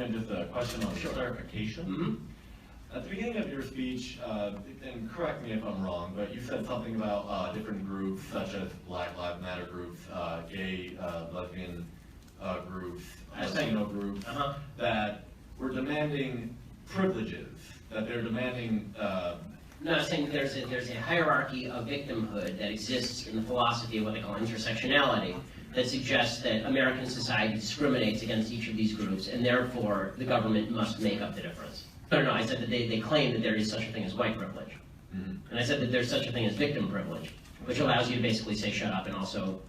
argument, just a question on clarification. Mm-hmm. At the beginning of your speech, and correct me if I'm wrong, but you said something about different groups, such as Black Lives Matter groups, gay, lesbian groups, Latino groups, that were demanding privileges, that they're demanding... No, I'm saying there's a hierarchy of victimhood that exists in the philosophy of what they call intersectionality that suggests that American society discriminates against each of these groups, and therefore the government must make up the difference. No, I said that they claim that there is such a thing as white privilege. Mm-hmm. And I said that there's such a thing as victim privilege, which allows you to basically say shut up and also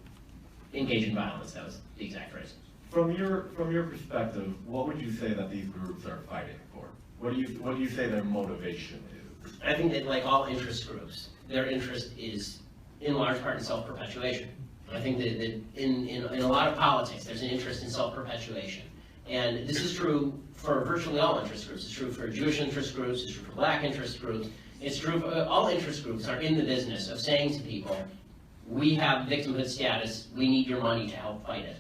engage in violence. That was the exact phrase. From your perspective, what would you say that these groups are fighting for? What do you say their motivation is? I think that, like all interest groups, their interest is in large part in self-perpetuation. I think that in a lot of politics, there's an interest in self-perpetuation. And this is true for virtually all interest groups. It's true for Jewish interest groups, it's true for black interest groups, it's true for all interest groups are in the business of saying to people, we have victimhood status, we need your money to help fight it.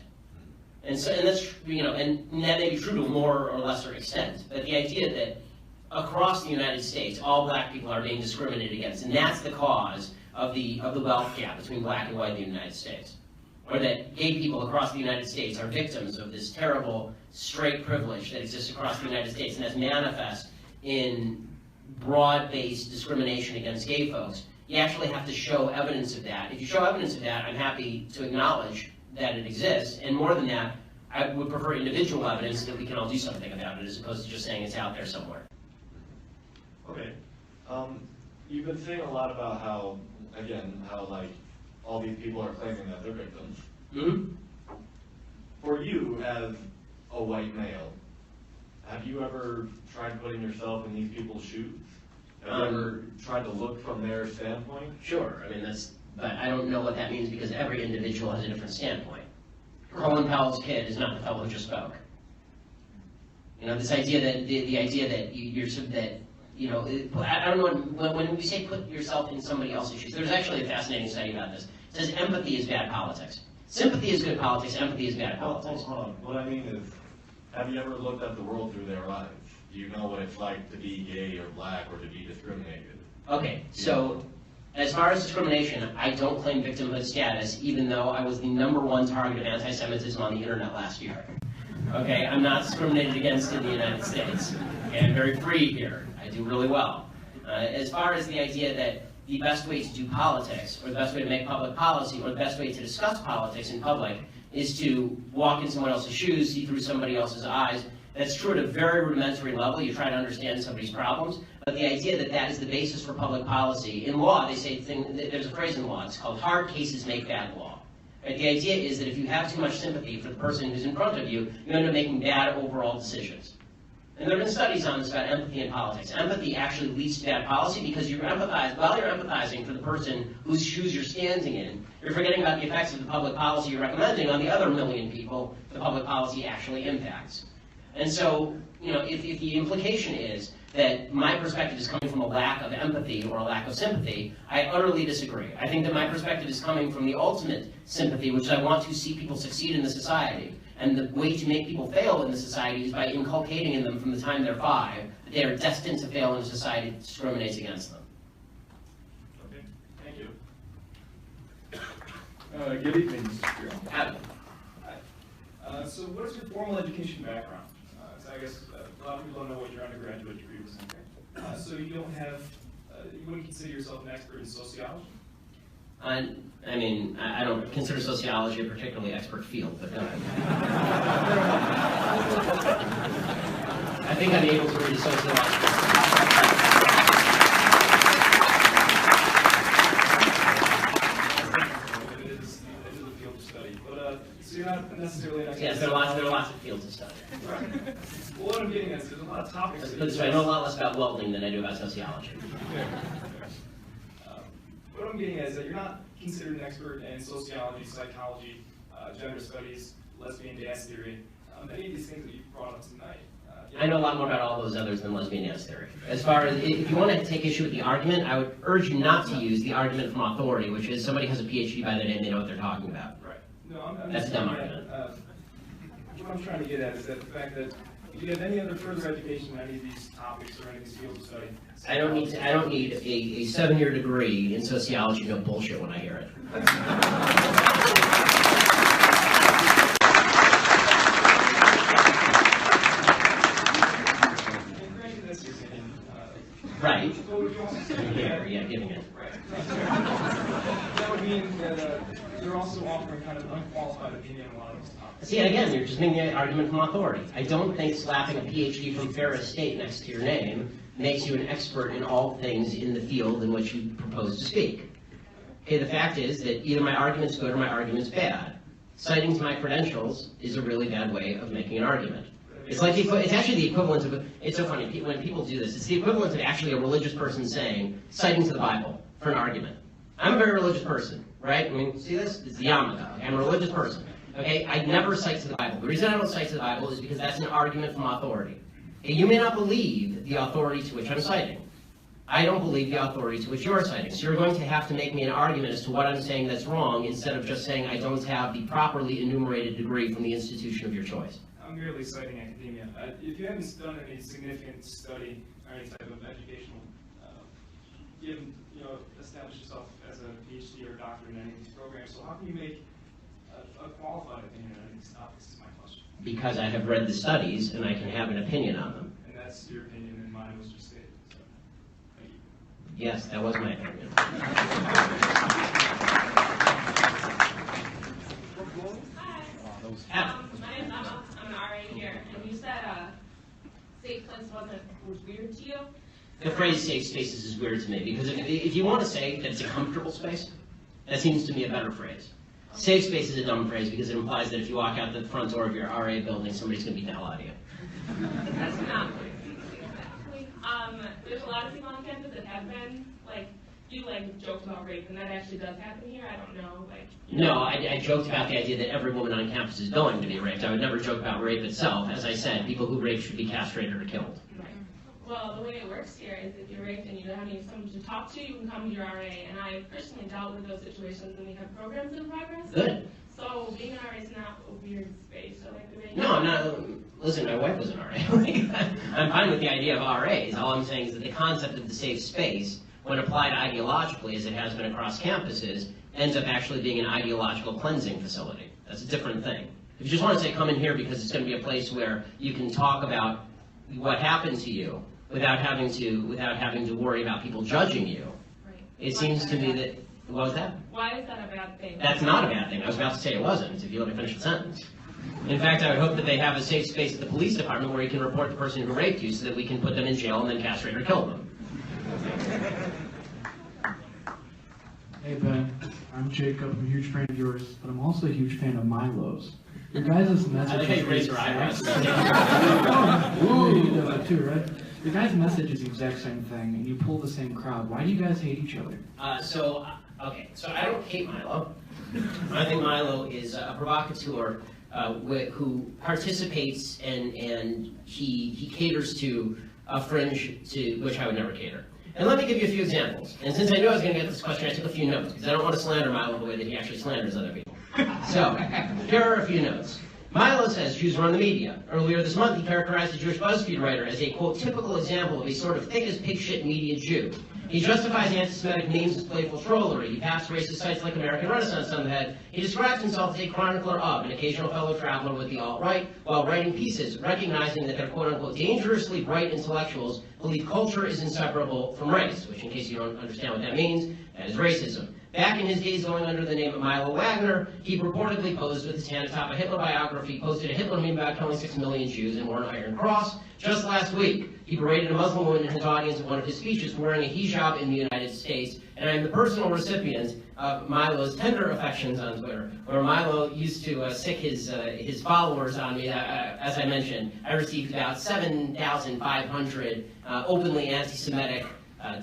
And so, and that's, and that may be true to a more or lesser extent, but the idea that across the United States, all black people are being discriminated against, and that's the cause of the wealth gap between black and white in the United States. Or that gay people across the United States are victims of this terrible straight privilege that exists across the United States and that's manifest in broad-based discrimination against gay folks. You actually have to show evidence of that. If you show evidence of that, I'm happy to acknowledge that it exists. And more than that, I would prefer individual evidence that we can all do something about it as opposed to just saying it's out there somewhere. Okay. You've been saying a lot about how like all these people are claiming that they're victims. Mm-hmm. For you, as a white male, have you ever tried putting yourself in these people's shoes? Have you ever tried to look from their standpoint? Sure. I mean, but I don't know what that means because every individual has a different standpoint. Colin Powell's kid is not the fellow who just spoke. This idea that the idea that I don't know, when we say put yourself in somebody else's shoes, there's actually a fascinating study about this. It says empathy is bad politics. Sympathy is good politics, empathy is bad politics. Hold on. What I mean is, have you ever looked at the world through their eyes? Do you know what it's like to be gay or black or to be discriminated? Okay, so as far as discrimination, I don't claim victimhood status, even though I was the #1 target of anti-Semitism on the internet last year. Okay, I'm not discriminated against in the United States. Okay, I'm very free here. I do really well. As far as the idea that the best way to do politics, or the best way to make public policy, or the best way to discuss politics in public is to walk in someone else's shoes, see through somebody else's eyes. That's true at a very rudimentary level. You try to understand somebody's problems. But the idea that that is the basis for public policy, in law, they say, there's a phrase in law, it's called hard cases make bad law. Right? The idea is that if you have too much sympathy for the person who's in front of you, you end up making bad overall decisions. And there have been studies on this about empathy in politics. Empathy actually leads to bad policy because while you're empathizing for the person whose shoes you're standing in, you're forgetting about the effects of the public policy you're recommending on the other million people the public policy actually impacts. And so, if the implication is that my perspective is coming from a lack of empathy or a lack of sympathy, I utterly disagree. I think that my perspective is coming from the ultimate sympathy, which is I want to see people succeed in the society. And the way to make people fail in the society is by inculcating in them from the time they're 5 that they are destined to fail in a society that discriminates against them. Okay, thank you. Good evening, Mr. Shapiro. Adam. Hi. So what is your formal education background? So I guess a lot of people don't know what your undergraduate degree was in. So you don't have, you wouldn't consider yourself an expert in sociology? I don't consider sociology a particularly expert field, but go ahead. I think I'm able to read a sociological. It is a field to study, but so you're not necessarily an expert. Yes, there are lots of fields to study. Right. Well, what I'm getting at is there's a lot of topics. I know a lot less about welding than I do about sociology. What I'm getting at is that you're not considered an expert in sociology, psychology, gender studies, lesbian dance theory, any of these things that you've brought up tonight. I know a lot more about all those others than lesbian dance theory. As far as, if you want to take issue with the argument, I would urge you not to use the argument from authority, which is somebody has a PhD by their name, they know what they're talking about. Right. No, I'm That's a dumb argument. What I'm trying to get at is that the fact that Do you have any other further education on any of these topics or any of these fields of study? I don't need a 7-year degree in sociology to know bullshit when I hear it. Right. Yeah, giving it. That would mean that you're also offering kind of unqualified opinion on a lot of these topics. See, again, you're just making the argument from authority. I don't think slapping a PhD from Ferris State next to your name makes you an expert in all things in the field in which you propose to speak. Okay, the fact is that either my argument's good or my argument's bad. Citing to my credentials is a really bad way of making an argument. It's like it's actually the equivalent of, it's so funny, when people do this, it's the equivalent of actually a religious person saying, citing to the Bible for an argument. I'm a very religious person, right? I mean, see this? It's the yarmulke. I'm a religious person. Okay, I never cite to the Bible. The reason I don't cite to the Bible is because that's an argument from authority. Okay, you may not believe the authority to which I'm citing. I don't believe the authority to which you're citing. So you're going to have to make me an argument as to what I'm saying that's wrong instead of just saying I don't have the properly enumerated degree from the institution of your choice. I'm merely citing academia. If you haven't done any significant study or any type of educational, you haven't established yourself as a PhD or doctorate in any of these programs, so how can you make a qualified opinion on these topics is my question. Because I have read the studies and I can have an opinion on them. And that's your opinion and mine was just stated. So, thank you. Yes, that was my opinion. Hi. My name's Emma. I'm an RA here. And you said safe place was weird to you? The phrase safe spaces is weird to me because if you want to say that it's a comfortable space, that seems to me a better phrase. Safe space is a dumb phrase because it implies that if you walk out the front door of your RA building, somebody's going to beat the hell out of you. That's not what exactly. There's a lot of people on campus that have been, you joked about rape, and that actually does happen here. I don't know, No, I joked about the idea that every woman on campus is going to be raped. I would never joke about rape itself. As I said, people who rape should be castrated or killed. Right. Well, the way it works here is if you're raped and you don't have someone to talk to, you can come to your RA, and I personally dealt with those situations, and we have programs in progress. Good. So being an RA is not a weird space. So the way No, I'm not. Listen, my wife was an RA. I'm fine with the idea of RAs. All I'm saying is that the concept of the safe space, when applied ideologically, as it has been across campuses, ends up actually being an ideological cleansing facility. That's a different thing. If you just want to say come in here because it's going to be a place where you can talk about what happened to you without having to worry about people judging you, right. It seems to me that, what was that? Why is that a bad thing? That's not a bad thing. I was about to say it wasn't, if you let me finish the sentence. In fact, I would hope that they have a safe space at the police department where you can report the person who raped you so that we can put them in jail and then castrate or kill them. Hey Ben, I'm Jacob. I'm a huge fan of yours, but I'm also a huge fan of Milo's. Your guys' message. I like how you raise your eyebrows. Ooh, you do that too, right? Your guys' message is the exact same thing, and you pull the same crowd. Why do you guys hate each other? So I don't hate Milo. I think Milo is a provocateur who participates and he caters to a fringe to which I would never cater. And let me give you a few examples. And since I knew I was going to get this question, I took a few notes, because I don't want to slander Milo the way that he actually slanders other people. So, here are a few notes. Milo says Jews run the media. Earlier this month, he characterized a Jewish BuzzFeed writer as a, quote, typical example of a sort of thick-as-pig-shit media Jew. He justifies anti-Semitic memes as playful trollery. He pats racist sites like American Renaissance on the head. He describes himself as a chronicler of, an occasional fellow traveler with the alt-right, while writing pieces, recognizing that their quote-unquote dangerously bright intellectuals believe culture is inseparable from race, which, in case you don't understand what that means, that is racism. Back in his days going under the name of Milo Wagner, he purportedly posed with his hand atop a Hitler biography, posted a Hitler meme about killing 6 million Jews, and wore an Iron Cross. Just last week, he berated a Muslim woman in his audience at one of his speeches for wearing a hijab in the United States, and I am the personal recipient of Milo's tender affections on Twitter, where Milo used to sick his followers on me. As I mentioned, I received about 7,500 openly anti-Semitic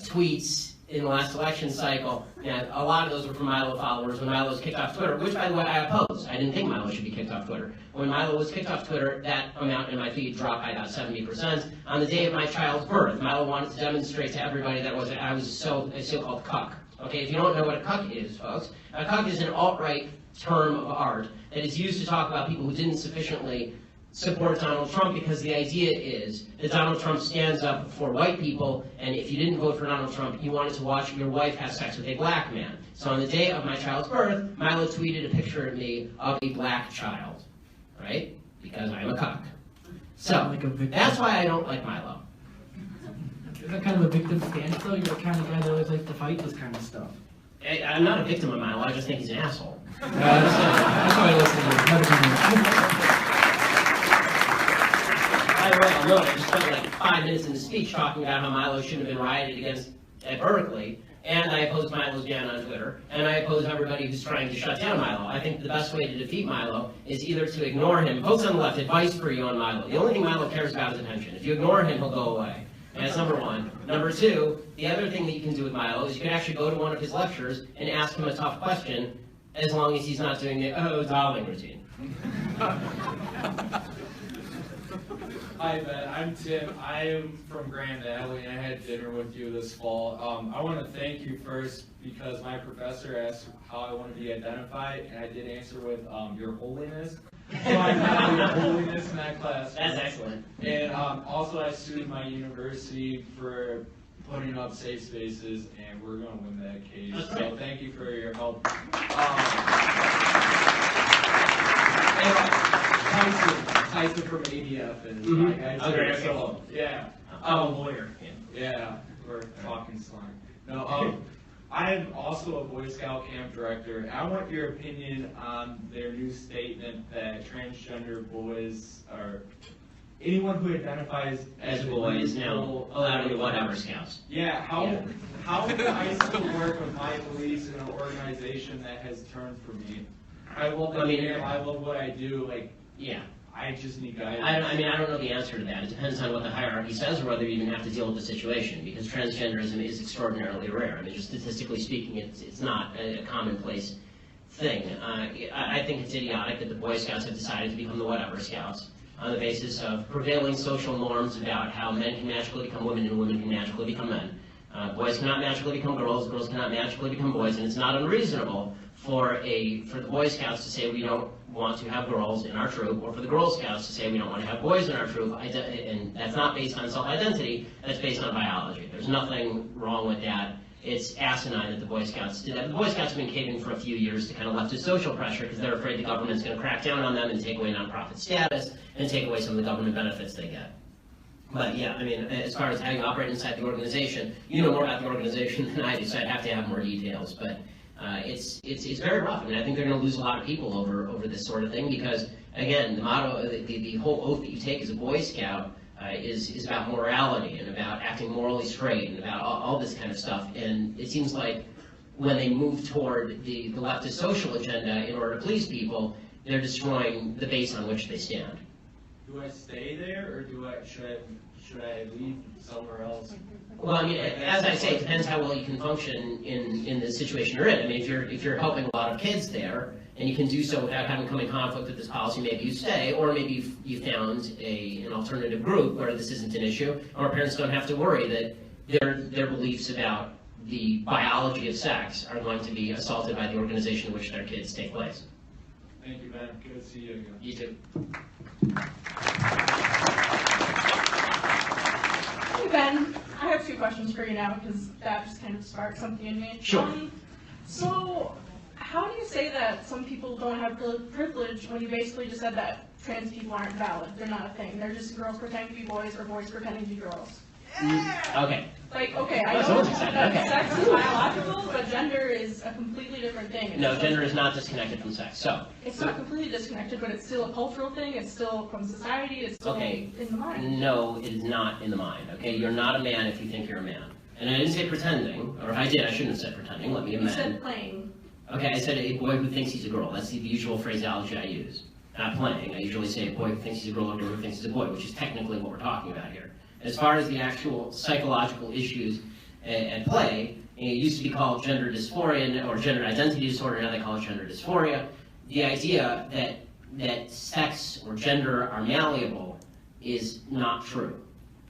tweets in the last election cycle, and a lot of those were from Milo followers when Milo was kicked off Twitter, which, by the way, I opposed. I didn't think Milo should be kicked off Twitter. When Milo was kicked off Twitter, that amount in my feed dropped by about 70%. On the day of my child's birth, Milo wanted to demonstrate to everybody that I was a so-called cuck. Okay, if you don't know what a cuck is, folks, a cuck is an alt-right term of art that is used to talk about people who didn't sufficiently support Donald Trump because the idea is that Donald Trump stands up for white people, and if you didn't vote for Donald Trump, you wanted to watch your wife have sex with a black man. So on the day of my child's birth, Milo tweeted a picture of me of a black child, right? Because I'm a cuck. So, that's why I don't like Milo. Is that kind of a victim stance, though? You're the kind of guy that always likes to fight this kind of stuff. I'm not a victim of Milo, I just think he's an asshole. That's why I listen to By the way, I'll note, I just spent like 5 minutes in the speech talking about how Milo shouldn't have been rioted against at Berkeley, and I oppose Milo's ban on Twitter, and I oppose everybody who's trying to shut down Milo. I think the best way to defeat Milo is either to ignore him. Folks on the left, advice for you on Milo. The only thing Milo cares about is attention. If you ignore him, he'll go away. And that's number one. Number two, the other thing that you can do with Milo is you can actually go to one of his lectures and ask him a tough question, as long as he's not doing the darling routine. Hi, Ben. I'm Tim. I am from Grand Valley, and I had dinner with you this fall. I want to thank you first because my professor asked how I want to be identified, and I did answer with Your Holiness. So I got Your Holiness in that class. That's excellent. And also, I sued my university for putting up safe spaces, and we're going to win that case. So thank you for your help. Tyson from ADF is my guy. Okay. So, yeah. I'm a lawyer. Yeah, we're talking slang. No, I'm also a Boy Scout camp director. And I want your opinion on their new statement that transgender boys or anyone who identifies As a boy is now allowed to do whatever Scouts. Yeah, how can I still work with my beliefs in an organization that has turned for me? I love the camp, I love what I do, like, Yeah. I just need guidance. I don't know the answer to that. It depends on what the hierarchy says or whether you even have to deal with the situation, because transgenderism is extraordinarily rare. I mean, just statistically speaking, it's not a commonplace thing. I think it's idiotic that the Boy Scouts have decided to become the whatever Scouts on the basis of prevailing social norms about how men can magically become women and women can magically become men. Boys cannot magically become girls, girls cannot magically become boys, and it's not unreasonable for the Boy Scouts to say we don't want to have girls in our troop, or for the Girl Scouts to say we don't want to have boys in our troop, and that's not based on self-identity, that's based on biology. There's nothing wrong with that. It's asinine that the Boy Scouts did that. The Boy Scouts have been caving for a few years to kind of leftist social pressure because they're afraid the government's going to crack down on them and take away nonprofit status and take away some of the government benefits they get. But yeah, I mean, as far as how you operate inside the organization, you know more about the organization than I do, so I'd have to have more details. But it's very rough. I mean, I think they're going to lose a lot of people over this sort of thing because, again, the motto, the whole oath that you take as a Boy Scout is about morality and about acting morally straight and about all this kind of stuff. And it seems like when they move toward the leftist social agenda in order to please people, they're destroying the base on which they stand. Do I stay there, or should I leave somewhere else? Well, I mean, as I say, it depends how well you can function in the situation you're in. I mean, if you're helping a lot of kids there, and you can do so without having come in conflict with this policy, maybe you stay, or maybe you found an alternative group where this isn't an issue, or parents don't have to worry that their beliefs about the biology of sex are going to be assaulted by the organization in which their kids take place. Thank you, Ben. Good to see you again. You too. Hey Ben, I have 2 questions for you now because that just kind of sparked something in me. Sure. So, how do you say that some people don't have privilege when you basically just said that trans people aren't valid? They're not a thing. They're just girls pretending to be boys or boys pretending to be girls. Okay. Like, okay, I Oh, know someone's excited. that Okay. sex is biological, but gender is a completely different thing. No, gender is not disconnected from sex. So, It's not completely disconnected, but it's still a cultural thing. It's still from society. It's still Okay. in the mind. no, it is not in the mind. Okay, you're not a man if you think you're a man. And I didn't say pretending, or if I did, I shouldn't have said pretending. Let me You amend. said playing. Okay, I said a boy who thinks he's a girl. That's the usual phraseology I use. Not playing. I usually say a boy who thinks he's a girl or a girl who thinks he's a boy, which is technically what we're talking about here. As far as the actual psychological issues at play, it used to be called gender dysphoria or gender identity disorder. Now they call it gender dysphoria. The idea that sex or gender are malleable is not true.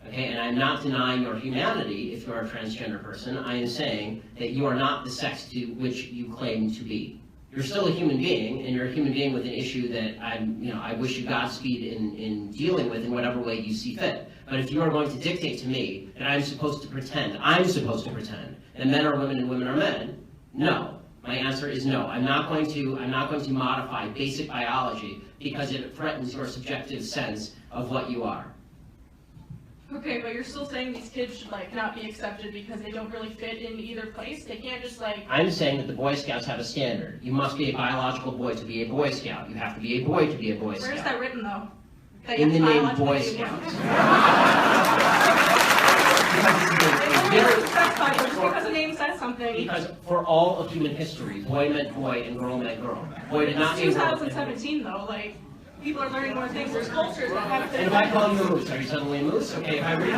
Okay, and I'm not denying your humanity if you're a transgender person. I am saying that you are not the sex to which you claim to be. You're still a human being, and you're a human being with an issue that I wish you Godspeed in dealing with in whatever way you see fit. But if you are going to dictate to me that I'm supposed to pretend, that men are women and women are men, no. My answer is no. I'm not going to modify basic biology because it threatens your subjective sense of what you are. Okay, but you're still saying these kids should like not be accepted because they don't really fit in either place? They can't just like... I'm saying that the Boy Scouts have a standard. You must be a biological boy to be a Boy Scout. You have to be a boy to be a Boy Scout. Where is that written though? That In you the have to name biologically Boy be a Scouts. Because the name says something. Because for all of human history, boy meant boy and girl meant girl. Boy did not mean It's girl. 2017 though, like, people are learning more things. There's cultures that haven't been... And if I call you a moose, are you suddenly a moose? Okay, if I redefine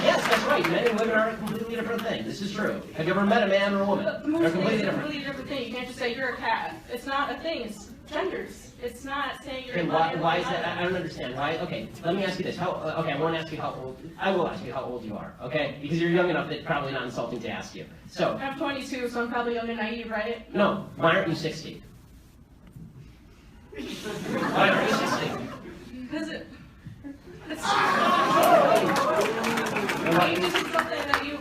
yes, that's right. Men and women are a completely different thing. This is true. Have you ever met a man or a woman? But They're moose completely is a different. completely different thing. You can't just say you're a cat. It's not a thing. It's genders. It's not saying you're Okay, a why is that? I don't understand. Why? Okay, let me ask you this. Okay, I won't ask you how old. I will ask you how old you are. Okay, because you're young enough that it's probably not insulting to ask you. So. I'm 22, so I'm probably young and naive, right? No. Why aren't you 60? Why aren't you 60? Because it... It's something that you...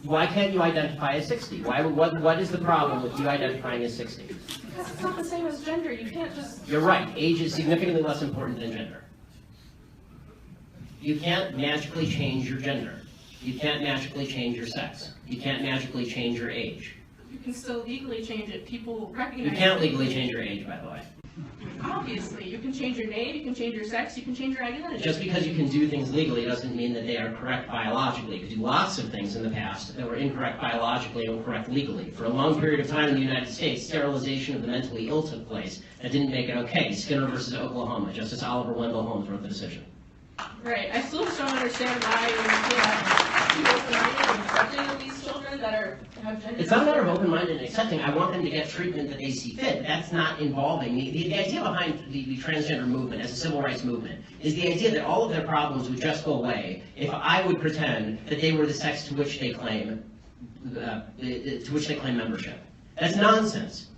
Why can't you identify as 60? What is the problem with you identifying as 60? Because it's not the same as gender. You can't just... You're right. Age is significantly less important than gender. You can't magically change your gender. You can't magically change your sex. You can't magically change your age. You can still legally change it. People recognize... You can't legally change your age, by the way. Obviously. You can change your name, you can change your sex, you can change your identity. Just because you can do things legally doesn't mean that they are correct biologically. You can do lots of things in the past that were incorrect biologically and correct legally. For a long period of time in the United States, sterilization of the mentally ill took place. That didn't make it okay. Skinner versus Oklahoma. Justice Oliver Wendell Holmes wrote the decision. Right. I still just don't understand why you feel like open-minded and accepting of these children that have gender... It's not a matter of open-minded and accepting. I want them to get treatment that they see fit. That's not involving me. The idea behind the transgender movement as a civil rights movement is the idea that all of their problems would just go away if I would pretend that they were the sex to which they claim membership. That's nonsense.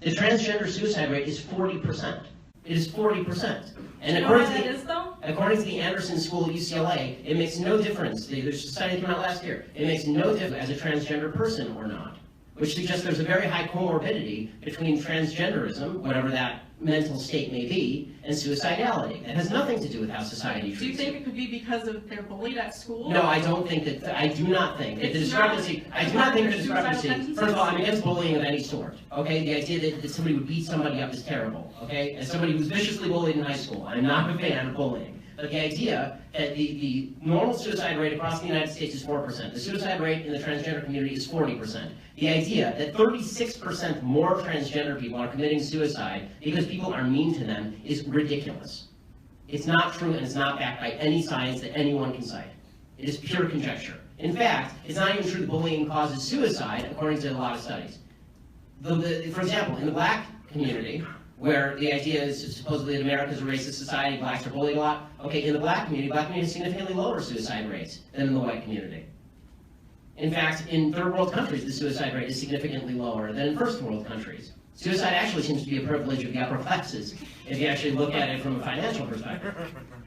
The transgender suicide rate is 40%. It is 40%. And according to the Anderson School at UCLA, it makes no difference. The study came out last year. It makes no difference as a transgender person or not, which suggests there's a very high comorbidity between transgenderism, whatever that mental state may be, and suicidality. It has nothing to do with how society treats you. Do you think it could be because of they're bullied at school? No, I don't think that. I do not think that the discrepancy. I do not think the discrepancy. First of all, I'm against bullying of any sort. Okay, the idea that somebody would beat somebody up is terrible. Okay, as somebody who's viciously bullied in high school, I'm not a fan of bullying. But the idea that the normal suicide rate across the United States is 4%. The suicide rate in the transgender community is 40%. The idea that 36% more transgender people are committing suicide because people are mean to them is ridiculous. It's not true, and it's not backed by any science that anyone can cite. It is pure conjecture. In fact, it's not even true that bullying causes suicide, according to a lot of studies. For example, in the black community, where the idea is supposedly that America is a racist society, blacks are bullied a lot. Okay, in the black community has significantly lower suicide rates than in the white community. In fact, in third world countries, the suicide rate is significantly lower than in first world countries. Suicide actually seems to be a privilege of the upper classes, if you actually look at it from a financial perspective.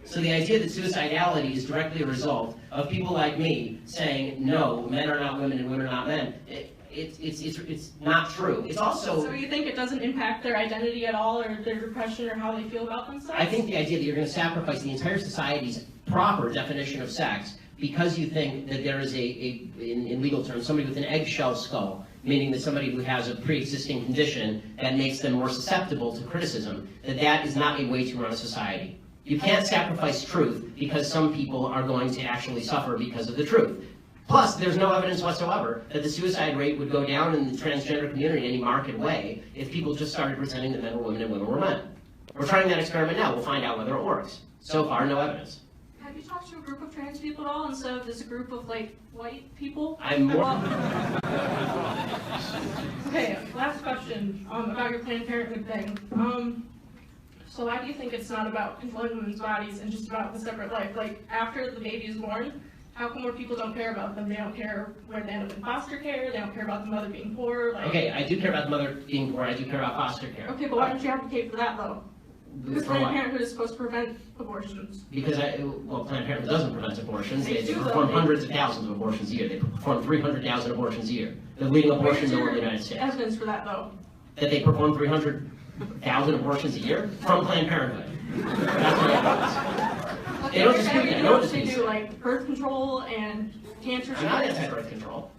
So the idea that suicidality is directly a result of people like me saying, no, men are not women and women are not men, it's not true. It's also... So you think it doesn't impact their identity at all, or their depression, or how they feel about themselves? I think the idea that you're going to sacrifice the entire society's proper definition of sex because you think that there is in legal terms, somebody with an eggshell skull, meaning that somebody who has a pre-existing condition that makes them more susceptible to criticism, that is not a way to run a society. You can't sacrifice truth because some people are going to actually suffer because of the truth. Plus, there's no evidence whatsoever that the suicide rate would go down in the transgender community in any marked way if people just started pretending that men were women and women were men. We're trying that experiment now. We'll find out whether it works. So far, no evidence. Have you talked to a group of trans people at all instead of just a group of, like, white people? I'm more... Okay, last question about your Planned Parenthood thing. So why do you think it's not about controlling women's bodies and just about the separate life? Like, after the baby is born, How come more people don't care about them? They don't care where they end up in foster care, they don't care about the mother being poor, like... Okay, I do care about the mother being poor, I do care about foster care. Okay, but why don't you advocate for that, though? Because For Planned what? Parenthood is supposed to prevent abortions. Because well, Planned Parenthood doesn't prevent abortions. They They do, perform though. hundreds of thousands of abortions a year. They perform 300,000 abortions a year. The leading abortion Where's mill in your the United States. evidence for that, though? That they perform 300,000 abortions a year from Planned Parenthood. That's my evidence. They don't dispute that. No one They disputes do, it. like, birth control and cancer I'm not screening. anti-birth control.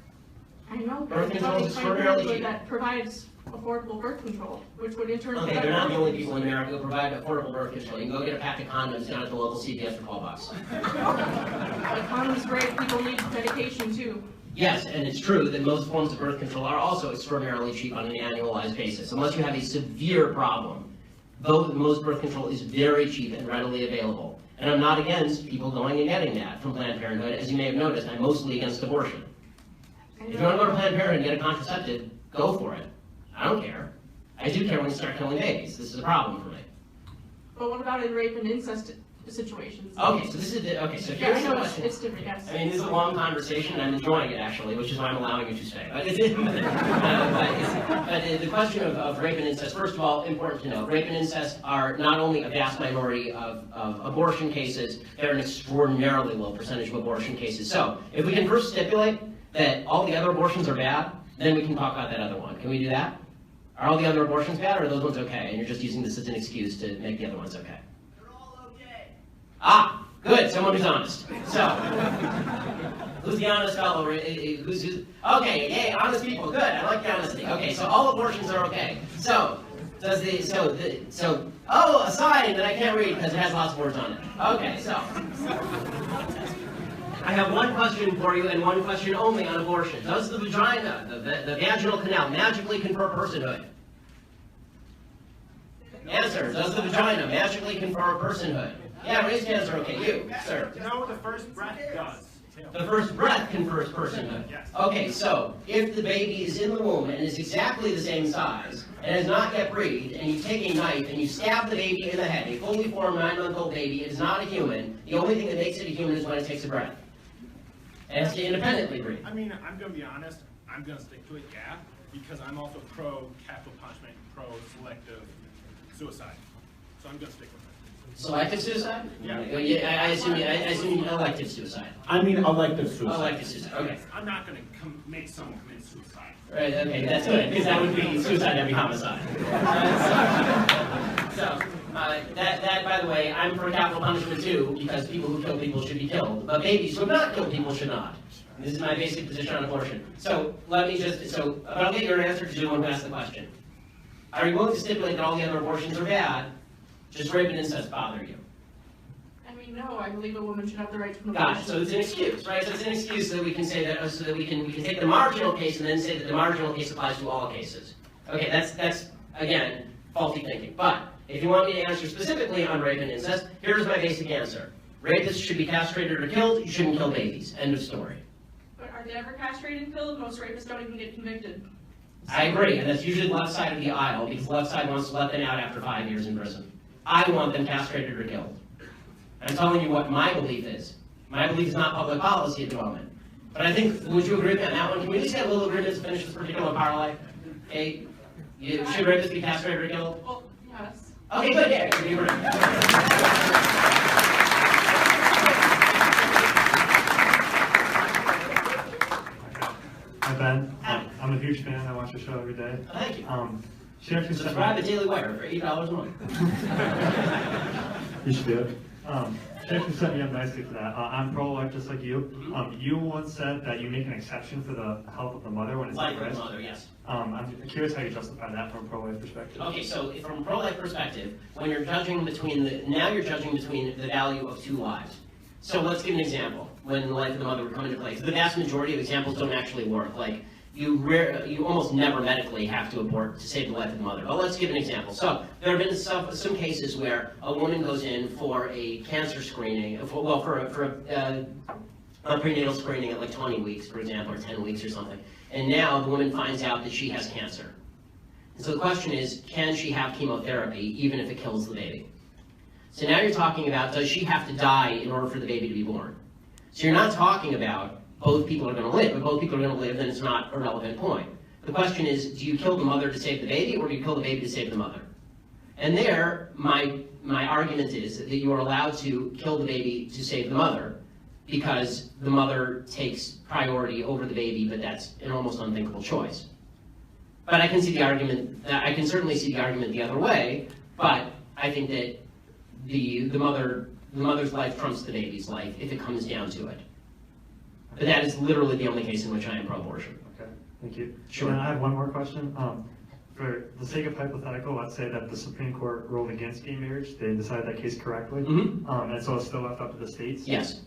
I know, Birth but it's control only is Planned extraordinarily Parenthood cheap. that provides affordable birth control, which would in turn... Okay, prevent they're not the only abortions. people in America who provide affordable birth control. You can go get a pack of condoms down at the local CVS for $12. But condoms great, people need medication too. Yes, and it's true that most forms of birth control are also extraordinarily cheap on an annualized basis, unless you have a severe problem. Though most birth control is very cheap and readily available. And I'm not against people going and getting that from Planned Parenthood. As you may have noticed, I'm mostly against abortion. If you want to go to Planned Parenthood and get a contraceptive, go for it. I don't care. I do care when you start killing babies. This is a problem for me. But what about in rape and incest situations? Okay, so this is so Yeah, here's I the know question. it's different, yes. I mean, this is a long conversation, and I'm enjoying it, actually, which is why I'm allowing you to stay. But, but the question of rape and incest, first of all, important to know, rape and incest are not only a vast minority of abortion cases, they're an extraordinarily low percentage of abortion cases. So, if we can first stipulate that all the other abortions are bad, then we can talk about that other one. Can we do that? Are all the other abortions bad, or are those ones okay? And you're just using this as an excuse to make the other ones okay. Ah, good, someone who's honest. So, who's the honest fellow? Who's okay, yay, honest people, good, I like the honesty. Okay, so all abortions are okay. So, oh, a sign that I can't read because it has lots of words on it. Okay, so, I have one question for you and one question only on abortion. Does the vagina, the vaginal canal, magically confer personhood? Answer, does the vagina magically confer personhood? Yeah, raised hands are okay. You, sir. No, the first breath does. The first breath confers personhood. Yes. Okay, so if the baby is in the womb and is exactly the same size and has not yet breathed, and you take a knife and you stab the baby in the head, a fully formed 9-month-old baby, it is not a human. The only thing that makes it a human is when it takes a breath. It has to independently breathe. I mean, I'm going to be honest. I'm going to stick to it, yeah, because I'm also pro-capital punishment, pro-selective suicide. So I'm going to stick with it. Selective suicide? Yeah. I assume you elective suicide. I mean, elective suicide. Elective suicide, okay. I'm not going to make someone commit suicide. Right, okay, that's good, because that would be suicide every homicide. That, by the way, I'm for capital punishment too, because people who kill people should be killed, but babies who have not killed people should not. This is my basic position on abortion. So, let me just, but I'll get your answer to the one who asked the question. Are you willing to stipulate that all the other abortions are bad, just rape and incest bother you? I mean, no, I believe a woman should have the right to an Got it. abortion. So it's an excuse, right? So it's an excuse so that we can say that, so that we can take the marginal case and then say that the marginal case applies to all cases. Okay, that's again faulty thinking. But if you want me to answer specifically on rape and incest, here's my basic answer: rapists should be castrated or killed. You shouldn't kill babies. End of story. But are they ever castrated and killed? Most rapists don't even get convicted. I agree, and that's usually the left side of the aisle because the left side wants to let them out after 5 years in prison. I want them castrated or killed. I'm telling you what my belief is. My belief is not public policy at the moment. But I think, would you agree with me on that one? Can we just get a little agreement to finish this particular power life? Okay, should rapists be castrated or killed? Well, yes. Okay, good, yeah, we agree. Hi Ben, I'm a huge fan. I watch your show every day. Thank you. She actually sent Subscribe me. to Daily Wire for $8 a month. You should do it. She actually set me up nicely for that. I'm pro-life just like you. You once said that you make an exception for the health of the mother when it's Life at of risk. the mother, yes. I'm curious how you justify that from a pro-life perspective. Okay, so from a pro-life perspective, when you're judging between you're judging between the value of two lives. So let's give an example when the life of the mother would come into play. So the vast majority of examples don't actually work. Like you almost never medically have to abort to save the life of the mother. But let's give an example. So there have been some cases where a woman goes in for a cancer screening, for a prenatal screening at like 20 weeks, for example, or 10 weeks or something. And now the woman finds out that she has cancer. And so the question is, can she have chemotherapy even if it kills the baby? So now you're talking about, does she have to die in order for the baby to be born? So you're not talking about both people are going to live. If both people are going to live, then it's not a relevant point. The question is, do you kill the mother to save the baby, or do you kill the baby to save the mother? And there, my argument is that you are allowed to kill the baby to save the mother, because the mother takes priority over the baby, but that's an almost unthinkable choice. But I can see the argument, I can certainly see the argument the other way, but I think that the mother's life trumps the baby's life if it comes down to it. But that is literally the only case in which I am pro-abortion. Okay, thank you. Sure. And I have one more question. For the sake of hypothetical, let's say that the Supreme Court ruled against gay marriage, they decided that case correctly, and so it's still left up to the states? Yes.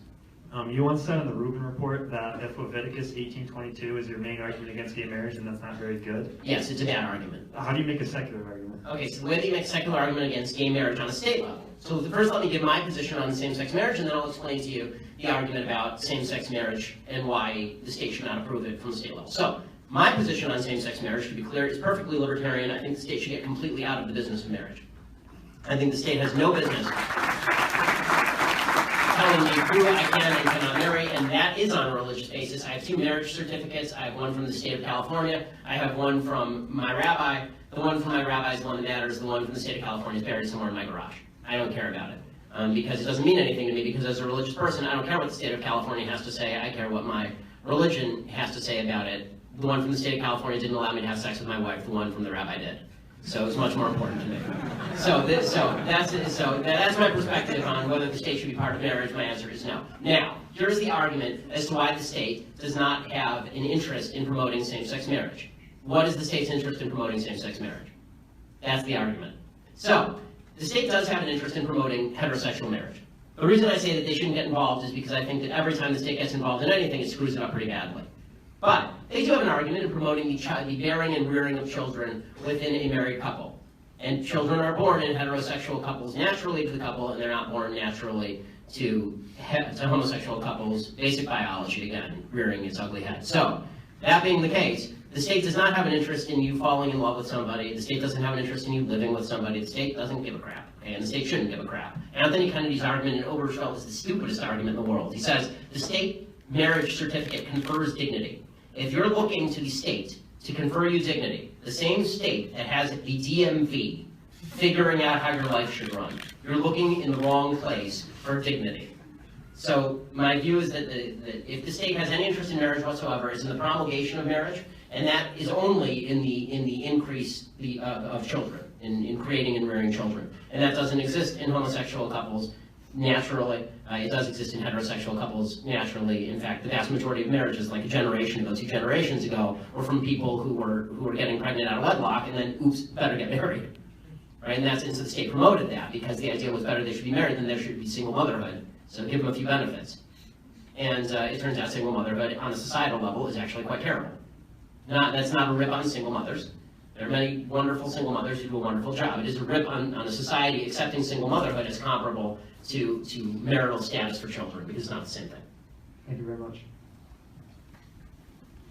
You once said in the Rubin Report that if Leviticus 18:22 is your main argument against gay marriage, then that's not very good. Yes, it's a bad argument. How do you make a secular argument? Okay, so the way that you make a secular argument against gay marriage on a state level. So first let me give my position on same-sex marriage, and then I'll explain to you the argument about same-sex marriage and why the state should not approve it from the state level. So my position on same-sex marriage, to be clear, is perfectly libertarian. I think the state should get completely out of the business of marriage. I think the state has no business telling me who I can and cannot marry, and that is on a religious basis. I have 2 marriage certificates. I have one from the state of California. I have one from my rabbi. The one from my rabbi is the one that matters. The one from the state of California is buried somewhere in my garage. I don't care about it because it doesn't mean anything to me, because as a religious person, I don't care what the state of California has to say. I care what my religion has to say about it. The one from the state of California didn't allow me to have sex with my wife. The one from the rabbi did. So it's much more important to me. So that's my perspective on whether the state should be part of marriage. My answer is no. Now, here's the argument as to why the state does not have an interest in promoting same-sex marriage. What is the state's interest in promoting same-sex marriage? That's the argument. So, the state does have an interest in promoting heterosexual marriage. The reason I say that they shouldn't get involved is because I think that every time the state gets involved in anything, it screws it up pretty badly. But they do have an argument in promoting the bearing and rearing of children within a married couple. And children are born in heterosexual couples naturally to the couple, and they're not born naturally to homosexual couples. Basic biology, again, rearing its ugly head. So, that being the case, the state does not have an interest in you falling in love with somebody. The state doesn't have an interest in you living with somebody. The state doesn't give a crap, okay? And the state shouldn't give a crap. Anthony Kennedy's argument in Obergefell is the stupidest argument in the world. He says the state marriage certificate confers dignity. If you're looking to the state to confer you dignity, the same state that has the DMV figuring out how your life should run, you're looking in the wrong place for dignity. So my view is that if the state has any interest in marriage whatsoever, it's in the promulgation of marriage, and that is only in the increase of children, in creating and rearing children. And that doesn't exist in homosexual couples naturally. It does exist in heterosexual couples naturally. In fact, the vast majority of marriages, like a generation ago, 2 generations ago, were from people who were getting pregnant out of wedlock and then, oops, better get married. Right? And so the state promoted that because the idea was better they should be married than there should be single motherhood. So give them a few benefits. And it turns out single motherhood on a societal level is actually quite terrible. That's not a rip on single mothers. There are many wonderful single mothers who do a wonderful job. It is a rip on a society accepting single motherhood as comparable to marital status for children, because it's not the same thing. Thank you very much.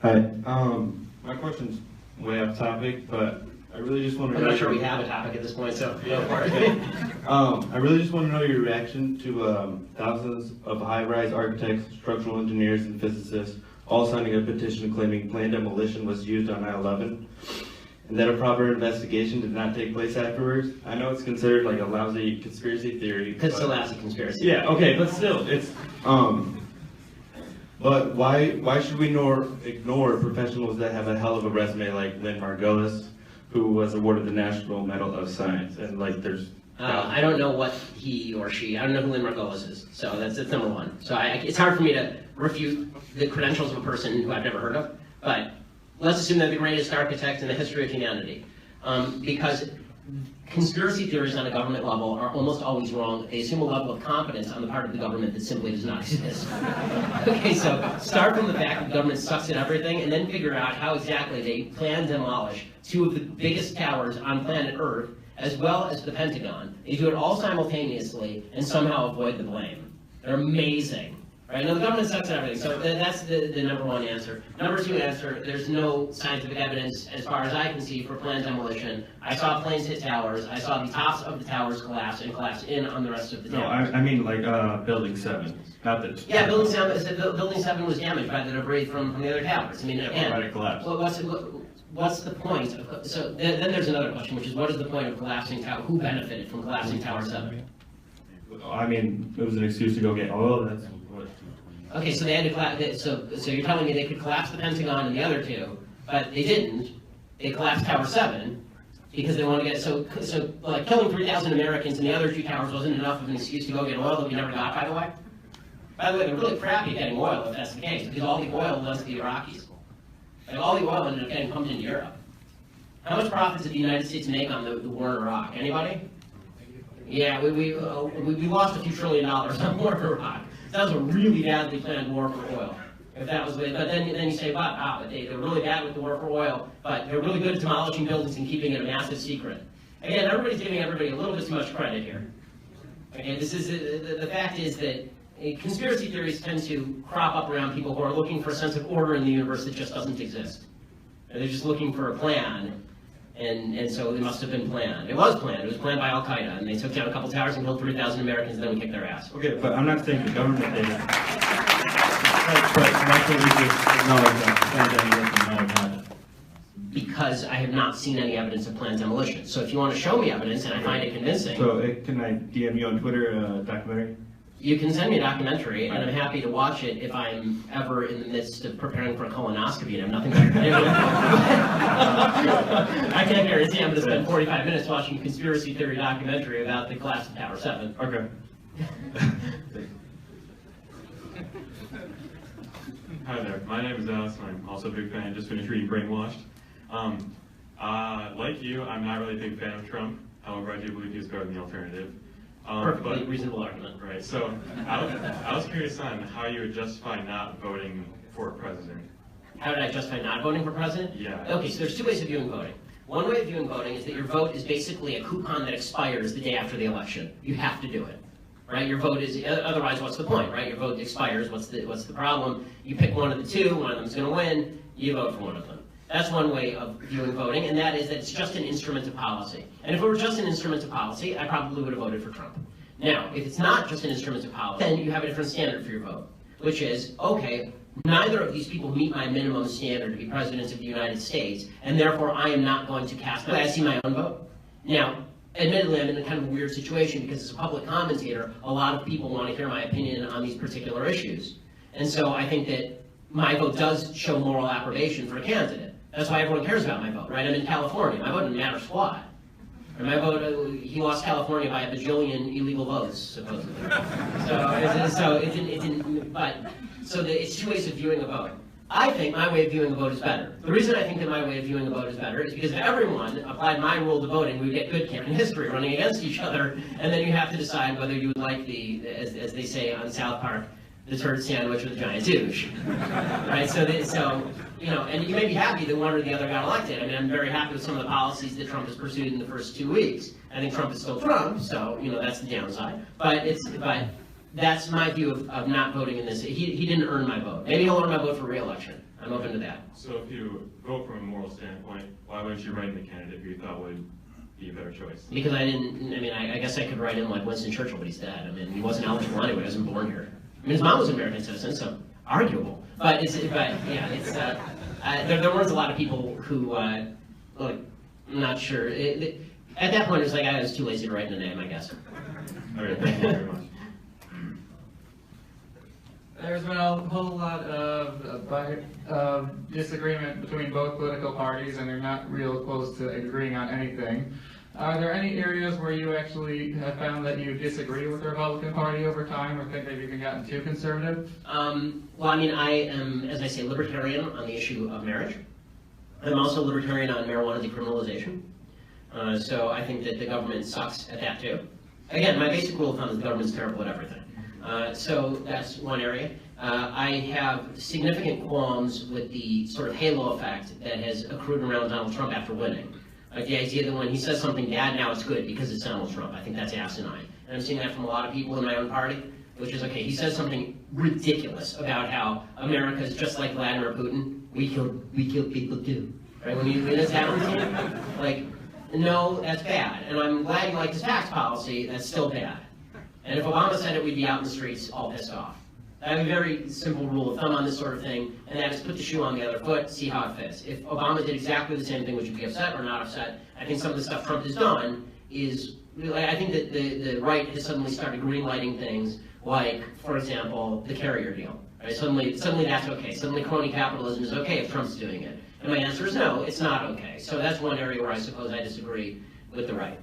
Hi. My question's way off topic, but I really just want to know... I'm not sure we have a topic at this point, so go for it. I really just want to know your reaction to thousands of high-rise architects, structural engineers, and physicists all signing a petition claiming planned demolition was used on 9/11, and that a proper investigation did not take place afterwards. I know it's considered like a lousy conspiracy theory. Because it's a lousy conspiracy. Yeah, okay, but still, it's... But why should we ignore professionals that have a hell of a resume like Lynn Margulis, who was awarded the National Medal of Science, and like there's... I don't know what he or she, I don't know who Lynn Margulis is, so that's number one. So it's hard for me to refute the credentials of a person who I've never heard of, but let's assume they're the greatest architect in the history of humanity. Because conspiracy theories on a government level are almost always wrong. They assume a level of competence on the part of the government that simply does not exist. Okay, so start from the fact that the government sucks at everything, and then figure out how exactly they plan to demolish 2 of the biggest towers on planet Earth, as well as the Pentagon. They do it all simultaneously and somehow avoid the blame. They're amazing. Right? Now the government sucks at everything, so that's the number one answer. Number two answer, there's no scientific evidence, as far as I can see, for planned demolition. I saw planes hit towers, I saw the tops of the towers collapse and collapse in on the rest of the towers. No, I mean like Building 7, not the... Yeah, Building 7 was damaged by the debris from the other towers. I mean, again, it collapsed. well, what's the point of, so then there's another question, which is what is the point of collapsing tower, who benefited from collapsing Tower 7? I mean, it was an excuse to go get oil, that's what... Okay, so they had to collapse, so you're telling me they could collapse the Pentagon and the other two, but they didn't. They collapsed Tower 7 because they want to get, so like killing 3,000 Americans in the other two towers wasn't enough of an excuse to go get oil that we never got, by the way? By the way, they're really crappy at getting oil if that's the case, because all the oil went to the Iraqis. Like all the oil ended up getting pumped into Europe. How much profits did the United States make on the war in Iraq? Anybody? Yeah, we lost a few $1 trillion on the war in Iraq. That was a really badly planned war for oil. If that was, but then you say, wow, they're really bad with the war for oil, but they're really good at demolishing buildings and keeping it a massive secret. Again, everybody's giving everybody a little bit too much credit here. Okay, this is the fact is that conspiracy theories tend to crop up around people who are looking for a sense of order in the universe that just doesn't exist. And they're just looking for a plan, and so it must have been planned. It was planned. It was planned by Al Qaeda, and they took down a couple towers and killed 3,000 Americans, and then we kicked their ass. Okay, but I'm not saying the government did it. But why can't we just acknowledge that planned demolition might have happened? Because I have not seen any evidence of planned demolition. So if you want to show me evidence and I find it convincing, So can I DM you on Twitter a documentary? you can send me a documentary, and I'm happy to watch it if I'm ever in the midst of preparing for a colonoscopy and I have nothing better to do. I can't guarantee I'm going to spend 45 minutes watching a conspiracy theory documentary about the collapse of Tower 7. Okay. Hi there, my name is Alex, and I'm also a big fan. Just finished reading Brainwashed. Like you, I'm not really a big fan of Trump. However, I do believe he's better than the alternative. Perfectly reasonable argument. Right, so I was curious on how you would justify not voting for president. How did I justify not voting for president? Yeah. Okay, so there's two ways of viewing voting. One way of viewing voting is that your vote is basically a coupon that expires the day after the election. You have to do it. Right? Your vote is, otherwise what's the point, right? Your vote expires, what's the problem? You pick one of the two, one of them's going to win, you vote for one of them. That's one way of viewing voting, and that is that it's just an instrument of policy. And if it were just an instrument of policy, I probably would have voted for Trump. Now, if it's not just an instrument of policy, then you have a different standard for your vote, which is, okay, neither of these people meet my minimum standard to be presidents of the United States, and therefore I am not going to cast, I see my own vote. Now, admittedly, I'm in a kind of a weird situation because as a public commentator, a lot of people want to hear my opinion on these particular issues. And so I think that my vote does show moral approbation for a candidate. That's why everyone cares about my vote, right? I'm in California. My vote doesn't matter squat. And my vote, he lost California by a bajillion illegal votes, supposedly. It's two ways of viewing a vote. I think my way of viewing a vote is better. The reason I think that my way of viewing a vote is better is because if everyone applied my rule to voting, we would get good campaign history running against each other, and then you have to decide whether you would like the, as they say on South Park, the turd sandwich or the giant douche. Right? And you may be happy that one or the other got elected. I mean, I'm very happy with some of the policies that Trump has pursued in the first 2 weeks. I think Trump is still Trump, so, that's the downside. But that's my view of not voting in this. He didn't earn my vote. Maybe he'll earn my vote for re-election. I'm open to that. So if you vote from a moral standpoint, why wouldn't you write in the candidate who you thought would be a better choice? Because I guess I could write in like Winston Churchill, but he's dead. I mean, he wasn't eligible anyway. He wasn't born here. I mean, his mom was an American citizen, so arguable. There weren't a lot of people who, I'm not sure. At that point, it was like I was too lazy to write in a name, I guess. Okay, thank you very much. There's been a whole lot of disagreement between both political parties, and they're not real close to agreeing on anything. Are there any areas where you actually have found that you disagree with the Republican Party over time, or think they've even gotten too conservative? I am, as I say, libertarian on the issue of marriage. I'm also libertarian on marijuana decriminalization. So I think that the government sucks at that too. Again, my basic rule of thumb is the government's terrible at everything. So that's one area. I have significant qualms with the sort of halo effect that has accrued around Donald Trump after winning. The idea that when he says something bad, now it's good because it's Donald Trump. I think that's asinine. And I'm seeing that from a lot of people in my own party. which is, okay, he says something ridiculous about how America is just like Vladimir Putin. We kill people too, right? When this happens, like, no, that's bad. And I'm glad you like his tax policy, that's still bad. And if Obama said it, we'd be out in the streets all pissed off. I have a very simple rule of thumb on this sort of thing, and that is put the shoe on the other foot, see how it fits. If Obama did exactly the same thing, would you be upset or not upset? I think some of the stuff Trump has done is, I think that the right has suddenly started greenlighting things like, for example, the carrier deal. Right? Suddenly that's okay. Suddenly crony capitalism is okay if Trump's doing it. And my answer is no, it's not okay. So that's one area where I suppose I disagree with the right.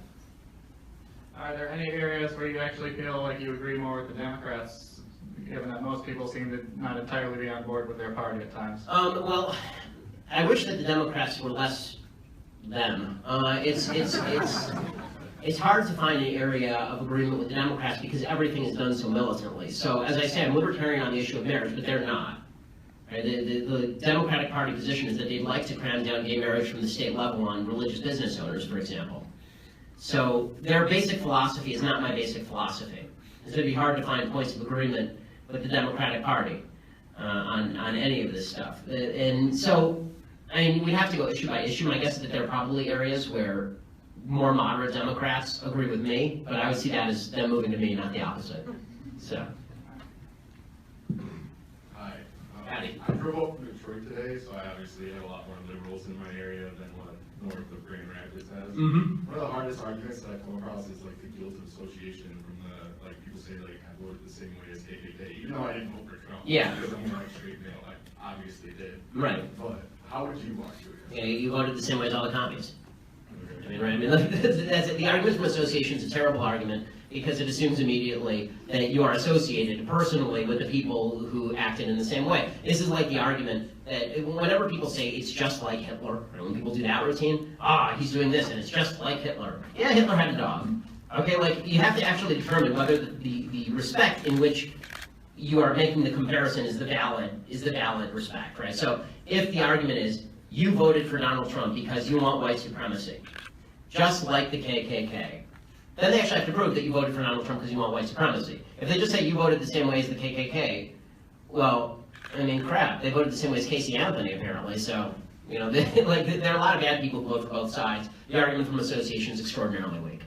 Are there any areas where you actually feel like you agree more with the Democrats, given that most people seem to not entirely be on board with their party at times? Well, I wish that the Democrats were less them. It's hard to find an area of agreement with the Democrats because everything is done so militantly. So, as I say, I'm libertarian on the issue of marriage, but they're not. Right? The Democratic Party position is that they'd like to cram down gay marriage from the state level on religious business owners, for example. So their basic philosophy is not my basic philosophy. It's going to be hard to find points of agreement with the Democratic Party on any of this stuff. And so, I mean, we have to go issue by issue. My guess is that there are probably areas where more moderate Democrats agree with me, but I would see that as them moving to me, not the opposite. So. Hi. Howdy. I drove up from Detroit today, so I obviously have a lot more liberals in my area than what north of Grand Rapids has. Mm-hmm. One of the hardest arguments that I come across is like the guilt of association from the, like people say like I voted the same way as KKK, even though I didn't vote for Trump. Yeah. Because I'm like straight male, I obviously did. Right. But how would you want to? Yeah, you voted the same way as all the commies. I mean, right? I mean, that's the argument from association is a terrible argument because it assumes immediately that you are associated personally with the people who acted in the same way. This is like the argument that whenever people say it's just like Hitler, right? When people do that routine, he's doing this and it's just like Hitler. Yeah, Hitler had a dog. Okay, like you have to actually determine whether the respect in which you are making the comparison is the valid respect, right? So if the argument is you voted for Donald Trump because you want white supremacy, just like the KKK, then they actually have to prove that you voted for Donald Trump because you want white supremacy. If they just say you voted the same way as the KKK, well, I mean, crap, they voted the same way as Casey Anthony, apparently, so, you know, there are a lot of bad people who vote for both sides. The argument from association is extraordinarily weak.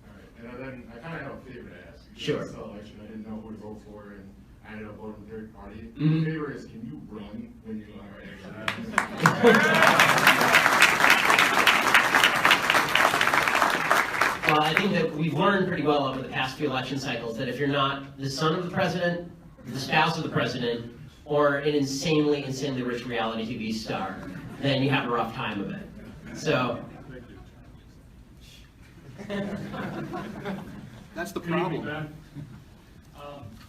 All right, and then I kind of have a favor to ask. Sure. This election, I didn't know who to vote for, and I ended up voting third party. Mm-hmm. The favor is, can you run when you are actually Well, I think that we've learned pretty well over the past few election cycles that if you're not the son of the president, the spouse of the president, or an insanely rich reality TV star, then you have a rough time of it. So. That's the Good evening, problem. Ben.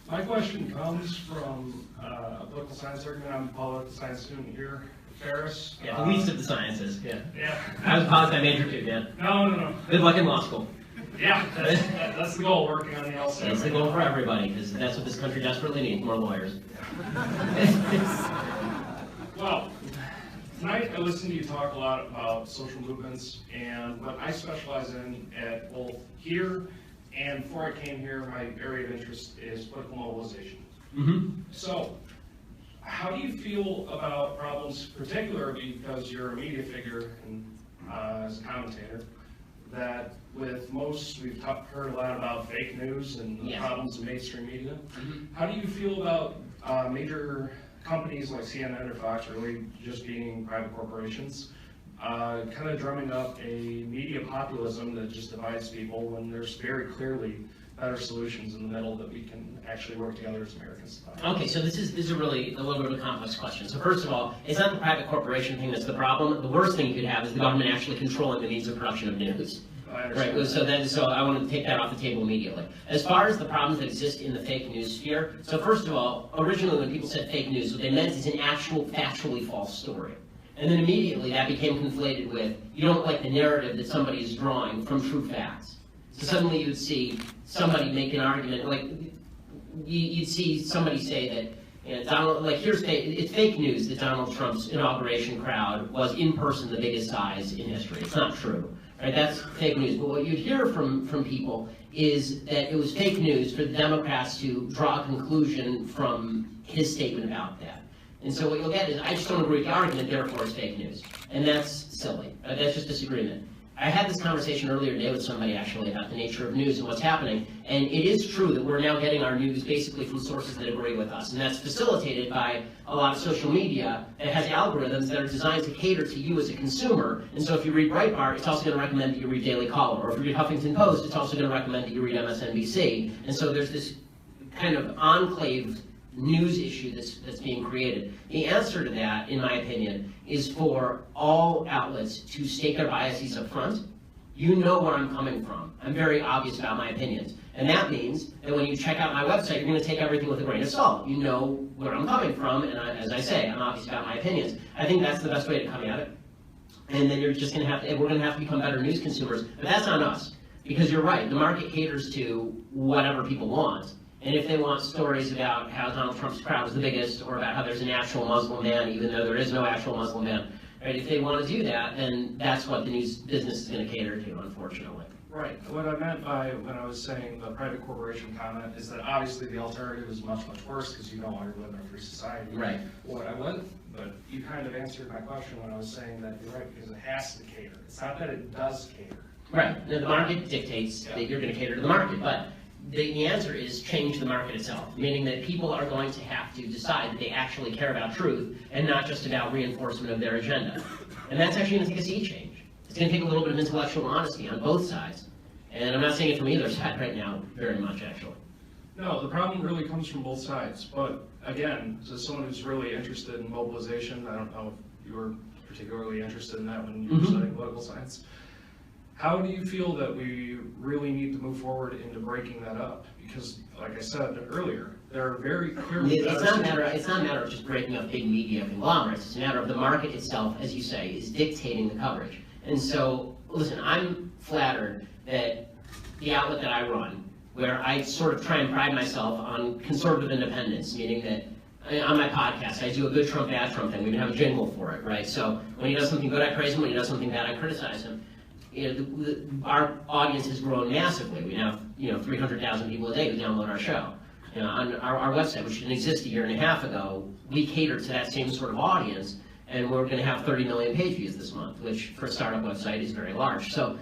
My question comes from a political science argument. I'm a political science student here at Ferris. Yeah, the least of the sciences, yeah. Yeah. I was a poli-sci major too, yeah. No. Good luck in law school. Yeah, that's the goal, working on the LSAT. That's the goal for everybody, because that's what this country desperately needs, more lawyers. Well, tonight I listened to you talk a lot about social movements, and what I specialize in at both here and before I came here, my area of interest is political mobilization. Mm-hmm. So, how do you feel about problems, particularly because you're a media figure and as a commentator, that with most, we've heard a lot about fake news and the problems of mainstream media. Mm-hmm. How do you feel about major companies like CNN or Fox, really just being private corporations, kind of drumming up a media populism that just divides people when there's very clearly better solutions in the middle that we can actually work together as Americans? Okay, so this is really a little bit of a complex question. So first of all, it's not the private corporation thing that's the problem. The worst thing you could have is the government actually controlling the means of production of news. Right, so I want to take that off the table immediately. As far as the problems that exist in the fake news sphere, so first of all, originally when people said fake news, what they meant is an actual factually false story. And then immediately that became conflated with, you don't like the narrative that somebody is drawing from true facts. So suddenly you would see somebody make an argument, like you'd see somebody say that Donald, like it's fake news that Donald Trump's inauguration crowd was in person the biggest size in history. It's not true, right? That's fake news. But what you'd hear from people is that it was fake news for the Democrats to draw a conclusion from his statement about that. And so what you'll get is, I just don't agree with the argument, therefore it's fake news. And that's silly. That's just disagreement. I had this conversation earlier today with somebody actually about the nature of news and what's happening, and it is true that we're now getting our news basically from sources that agree with us, and that's facilitated by a lot of social media that has algorithms that are designed to cater to you as a consumer. And so if you read Breitbart, it's also going to recommend that you read Daily Caller, or if you read Huffington Post, it's also going to recommend that you read MSNBC. And so there's this kind of enclave news issue that's being created. The answer to that, in my opinion, is for all outlets to state their biases up front. You know where I'm coming from. I'm very obvious about my opinions. And that means that when you check out my website, you're going to take everything with a grain of salt. You know where I'm coming from, and as I say, I'm obvious about my opinions. I think that's the best way to come at it. And then you're just going to have to, we're going to have to become better news consumers. But that's on us. Because you're right, the market caters to whatever people want. And if they want stories about how Donald Trump's crowd was the biggest, or about how there's an actual Muslim ban, even though there is no actual Muslim ban, right? If they want to do that, then that's what the news business is going to cater to, unfortunately. Right. What I meant by when I was saying the private corporation comment is that obviously the alternative is much, much worse because you no longer live in a free society. Right. What I went, but you kind of answered my question when I was saying that you're right, because it has to cater. It's not that it does cater. Right. Now, the market dictates that you're going to cater to the market, but the answer is change the market itself, meaning that people are going to have to decide that they actually care about truth and not just about reinforcement of their agenda. And that's actually going to take a sea change. It's going to take a little bit of intellectual honesty on both sides. And I'm not saying it from either side right now, very much, actually. No, the problem really comes from both sides. But again, as someone who's really interested in mobilization, I don't know if you were particularly interested in that when you were studying political science. How do you feel that we really need to move forward into breaking that up? Because, like I said earlier, there are very clear. It's not a matter of just breaking up big media conglomerates. It's a matter of the market itself, as you say, is dictating the coverage. And so, listen, I'm flattered that the outlet that I run, where I sort of try and pride myself on conservative independence, meaning that on my podcast, I do a good Trump, bad Trump thing. We even have a jingle for it, right? So when he does something good, I praise him. When he does something bad, I criticize him. Our audience has grown massively. We have 300,000 people a day who download our show. On our website, which didn't exist a year and a half ago, we cater to that same sort of audience, and we're going to have 30 million page views this month, which for a startup website is very large. So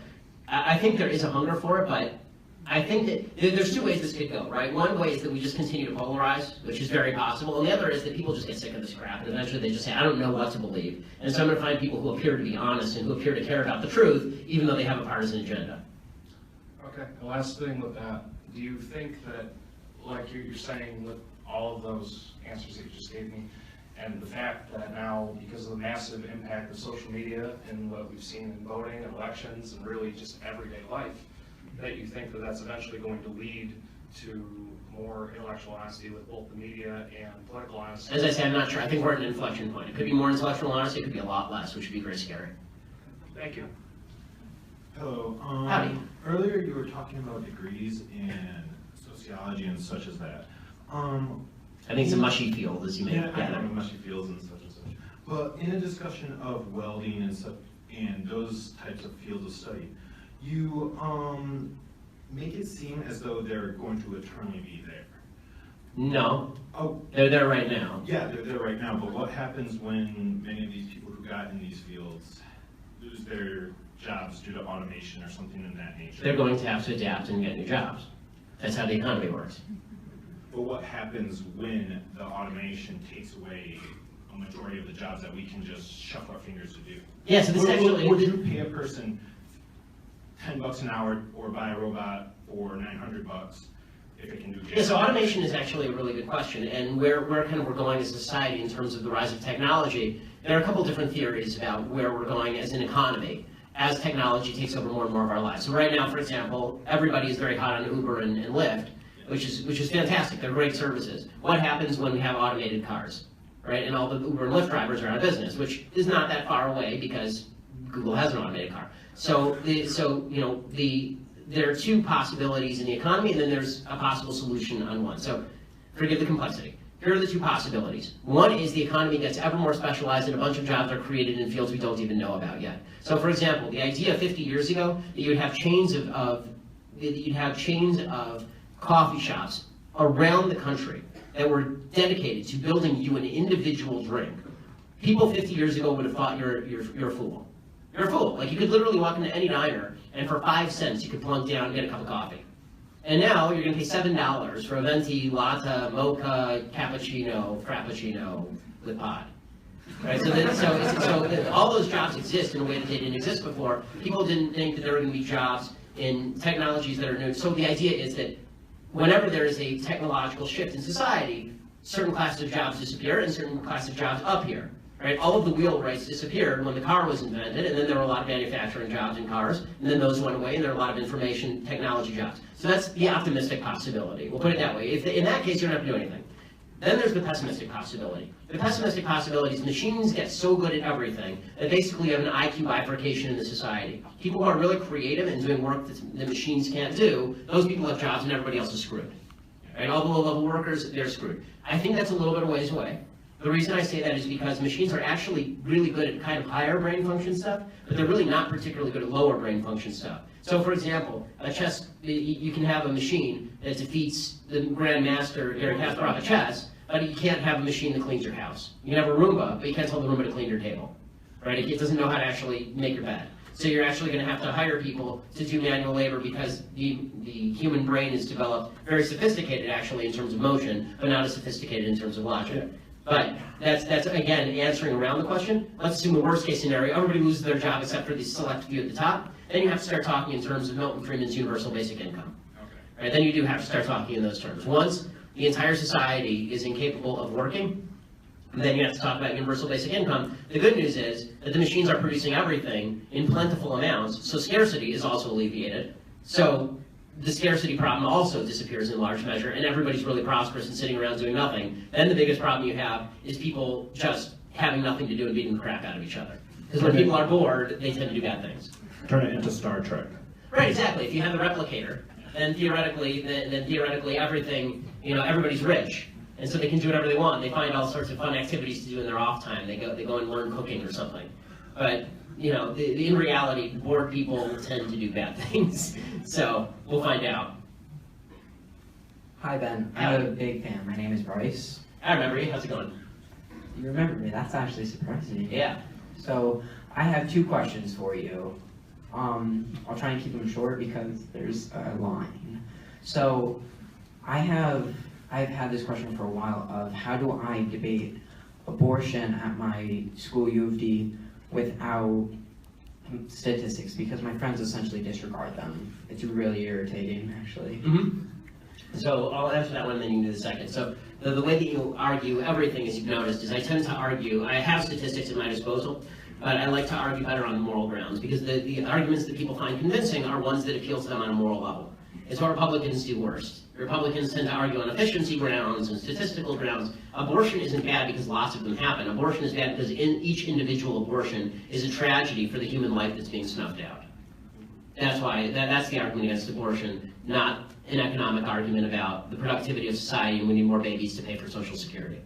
I think there is a hunger for it, but I think that there's two ways this could go, right? One way is that we just continue to polarize, which is very possible, and the other is that people just get sick of this crap, and eventually they just say, I don't know what to believe. And so I'm going to find people who appear to be honest and who appear to care about the truth, even though they have a partisan agenda. Okay, the last thing with that, do you think that, like you're saying with all of those answers that you just gave me, and the fact that now, because of the massive impact of social media and what we've seen in voting, elections, and really just everyday life, that you think that that's eventually going to lead to more intellectual honesty with both the media and political honesty? As I say, I'm not sure. I think we're at an inflection point. It could be more intellectual honesty, it could be a lot less, which would be very scary. Thank you. Hello. Howdy. Earlier you were talking about degrees in sociology and such as that. I think it's a mushy field, as you may gather. Yeah, mushy fields and such and such. But in a discussion of welding and such, and those types of fields of study, you make it seem as though they're going to eternally be there. No. Oh. They're there right now. Yeah, they're there right now, but what happens when many of these people who got in these fields lose their jobs due to automation or something in that nature? They're going to have to adapt and get new jobs. That's how the economy works. But what happens when the automation takes away a majority of the jobs that we can just shuffle our fingers to do? Yeah, so this actually... Would you pay a person $10 an hour or buy a robot for $900 if it can do Yeah, so automation is actually a really good question, and where we're going as a society in terms of the rise of technology, there are a couple different theories about where we're going as an economy as technology takes over more and more of our lives. So right now, for example, everybody is very hot on Uber and Lyft, which is fantastic. They're great services. What happens when we have automated cars, right? And all the Uber and Lyft drivers are out of business, which is not that far away because Google has an automated car. So there are two possibilities in the economy, and then there's a possible solution on one. So forgive the complexity. here are the two possibilities. One is the economy gets ever more specialized and a bunch of jobs are created in fields we don't even know about yet. So for example, the idea 50 years ago that you'd have chains of coffee shops around the country that were dedicated to building you an individual drink. People 50 years ago would have thought you're a fool. You're a fool. Like, you could literally walk into any diner and for 5 cents you could plunk down and get a cup of coffee. And now you're going to pay $7 for a venti, latte, mocha, cappuccino, frappuccino with pod. Right? So all those jobs exist in a way that they didn't exist before. People didn't think that there were going to be jobs in technologies that are new. So the idea is that whenever there is a technological shift in society, certain classes of jobs disappear and certain classes of jobs appear. Right? All of the wheelwrights disappeared when the car was invented, and then there were a lot of manufacturing jobs in cars, and then those went away, and there are a lot of information technology jobs. So that's the optimistic possibility. We'll put it that way. In that case, you don't have to do anything. Then there's the pessimistic possibility. The pessimistic possibility is machines get so good at everything that basically you have an IQ bifurcation in the society. People who are really creative and doing work that machines can't do, those people have jobs and everybody else is screwed. Right? All the low-level workers, they're screwed. I think that's a little bit of ways away. The reason I say that is because machines are actually really good at kind of higher brain function stuff, but they're really not particularly good at lower brain function stuff. So for example, you can have a machine that defeats the grandmaster Gary Kasparov at chess, but you can't have a machine that cleans your house. You can have a Roomba, but you can't tell the Roomba to clean your table. Right? It doesn't know how to actually make your bed. So you're actually going to have to hire people to do manual labor because the human brain is developed very sophisticated actually in terms of motion, but not as sophisticated in terms of logic. But that's again, answering around the question. Let's assume the worst case scenario, everybody loses their job except for the select few at the top. Then you have to start talking in terms of Milton Friedman's universal basic income. Okay. Right? Then you do have to start talking in those terms. Once the entire society is incapable of working, then you have to talk about universal basic income. The good news is that the machines are producing everything in plentiful amounts, so scarcity is also alleviated. So the scarcity problem also disappears in large measure, and everybody's really prosperous and sitting around doing nothing. Then the biggest problem you have is people just having nothing to do and beating the crap out of each other. Because when people are bored, they tend to do bad things. Turn it into Star Trek. Right, exactly. If you have the replicator, then theoretically everything, everybody's rich. And so they can do whatever they want. They find all sorts of fun activities to do in their off time. They go and learn cooking or something. But in reality, bored people tend to do bad things. So we'll find out. Hi Ben, I'm a big fan. My name is Bryce. I remember you. How's it going? You remember me? That's actually surprising. Yeah. So I have 2 questions for you. I'll try and keep them short because there's a line. So I've had this question for a while of how do I debate abortion at my school, U of D, without statistics, because my friends essentially disregard them. It's really irritating, actually. Mm-hmm. So I'll answer that one and then you can do the second. So the way that you argue everything, as you've noticed, is I tend to argue, I have statistics at my disposal, but I like to argue better on moral grounds, because the arguments that people find convincing are ones that appeal to them on a moral level. It's what Republicans do worst. Republicans tend to argue on efficiency grounds and statistical grounds. Abortion isn't bad because lots of them happen. Abortion is bad because each individual abortion is a tragedy for the human life that's being snuffed out. That's why, that's the argument against abortion, not an economic argument about the productivity of society and we need more babies to pay for Social Security.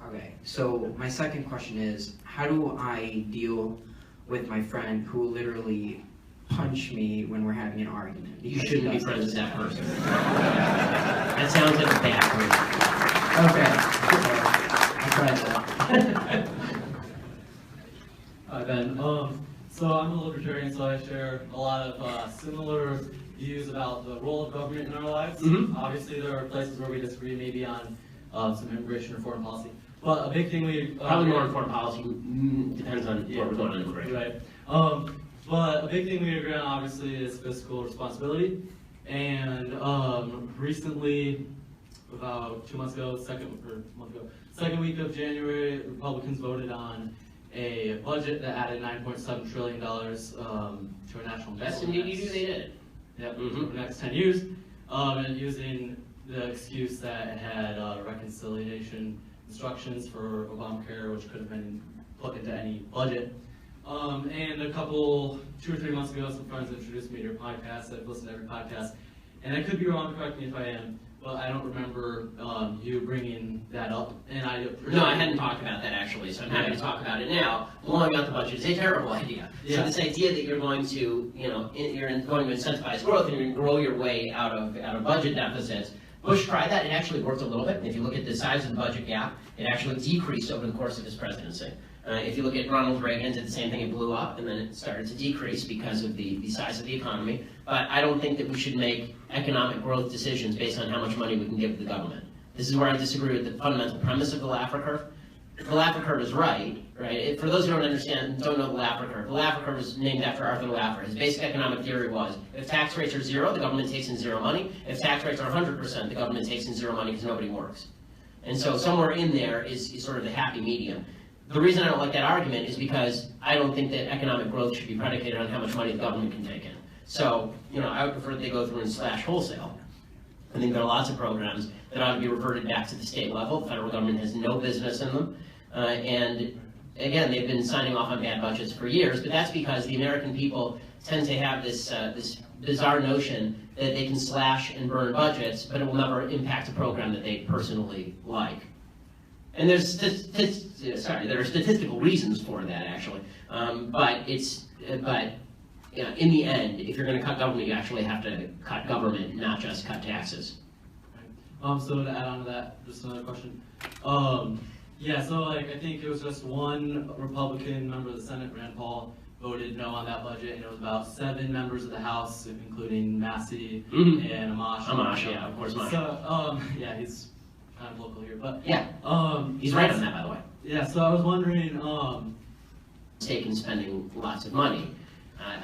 Okay, so my second question is, how do I deal with my friend who literally punch me when we're having an argument? You shouldn't be friends with that person. That sounds like a bad person. Okay. I'll try that. Hi Ben. So I'm a libertarian, so I share a lot of similar views about the role of government in our lives. Mm-hmm. Obviously there are places where we disagree, maybe on some immigration or foreign policy. But a big thing we... Probably more on foreign policy, depends on what we're going on immigration. Right. But a big thing we agree on, obviously, is fiscal responsibility. And recently, about 2 months ago, second week of January, Republicans voted on a budget that added $9.7 trillion to our national debt. Yes, indeed, they did. Yep, for the next 10 years, and using the excuse that it had reconciliation instructions for Obamacare, which could have been put into any budget. And 2 or 3 months ago, some friends introduced me to your podcast. I've listened to every podcast, and I could be wrong, correct me if I am, but I don't remember you bringing that up. And No, I hadn't talked about that actually, so I'm happy to talk about it now. Blowing out the budget is a terrible idea. Yeah. So this idea that you're going to, you're going to incentivize growth and you're going to grow your way out of budget deficits. Bush tried that. It actually worked a little bit. If you look at the size of the budget gap, it actually decreased over the course of his presidency. If you look at Ronald Reagan, did the same thing. It blew up, and then it started to decrease because of the size of the economy. But I don't think that we should make economic growth decisions based on how much money we can give to the government. This is where I disagree with the fundamental premise of the Laffer curve. The Laffer curve is right? For those who don't know the Laffer curve, the Laffer curve was named after Arthur Laffer. His basic economic theory was, if tax rates are 0, the government takes in 0 money. If tax rates are 100%, the government takes in 0 money because nobody works. And so somewhere in there is sort of the happy medium. The reason I don't like that argument is because I don't think that economic growth should be predicated on how much money the government can take in. So, I would prefer that they go through and slash wholesale. I think there are lots of programs that ought to be reverted back to the state level. The federal government has no business in them. And again, they've been signing off on bad budgets for years, but that's because the American people tend to have this bizarre notion that they can slash and burn budgets, but it will never impact a program that they personally like. And there are statistical reasons for that, actually. But in the end, if you're going to cut government, you actually have to cut government, not just cut taxes. So to add on to that, just another question. Yeah, so I think it was just one Republican member of the Senate, Rand Paul, voted no on that budget, and it was about 7 members of the House, including Massey and Amash. Amash, yeah, of course, Amash. So, yeah, he's kind of local here, but yeah, he's right on that, by the way. Yeah, so I was wondering, taken spending lots of money.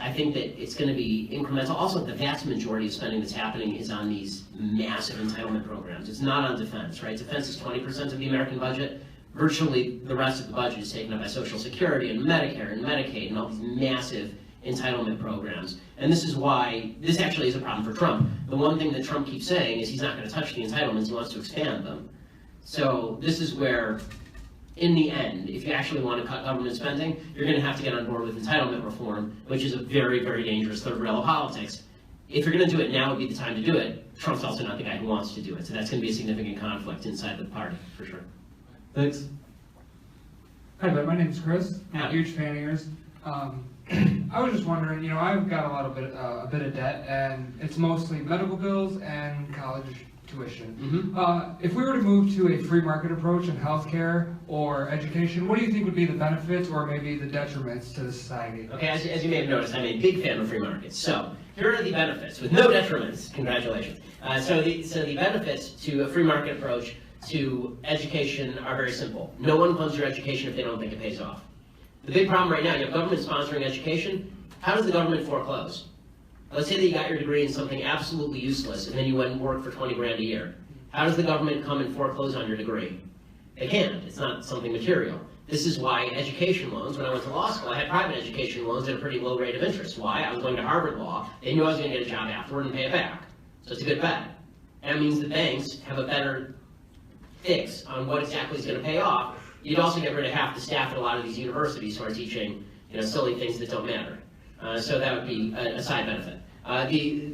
I think that it's going to be incremental. Also, the vast majority of spending that's happening is on these massive entitlement programs. It's not on defense, right? Defense is 20% of the American budget. Virtually the rest of the budget is taken up by Social Security and Medicare and Medicaid and all these massive entitlement programs. And this is why this actually is a problem for Trump. The one thing that Trump keeps saying is he's not going to touch the entitlements, he wants to expand them. So this is where, in the end, if you actually want to cut government spending, you're going to have to get on board with entitlement reform, which is a very, very dangerous third rail of politics. If you're going to do it, now would be the time to do it. Trump's also not the guy who wants to do it, so that's going to be a significant conflict inside the party, for sure. Thanks. Hi, bud. My name's Chris. I'm a huge fan of yours. I was just wondering, I've got a bit of debt, and it's mostly medical bills and college tuition. If we were to move to a free market approach in healthcare or education, what do you think would be the benefits or maybe the detriments to the society? Okay, as you may have noticed, I'm a big fan of free markets. So here are the benefits with no detriments. Congratulations. So the benefits to a free market approach to education are very simple. No one funds your education if they don't think it pays off. The big problem right now, you have government sponsoring education. How does the government foreclose? Let's say that you got your degree in something absolutely useless and then you went and worked for 20 grand a year. How does the government come and foreclose on your degree? They can't. It's not something material. This is why education loans, when I went to law school, I had private education loans at a pretty low rate of interest. Why? I was going to Harvard Law. They knew I was going to get a job afterward and pay it back. So it's a good bet. And that means the banks have a better fix on what exactly is going to pay off. You'd also get rid of half the staff at a lot of these universities who are teaching silly things that don't matter. So that would be a side benefit.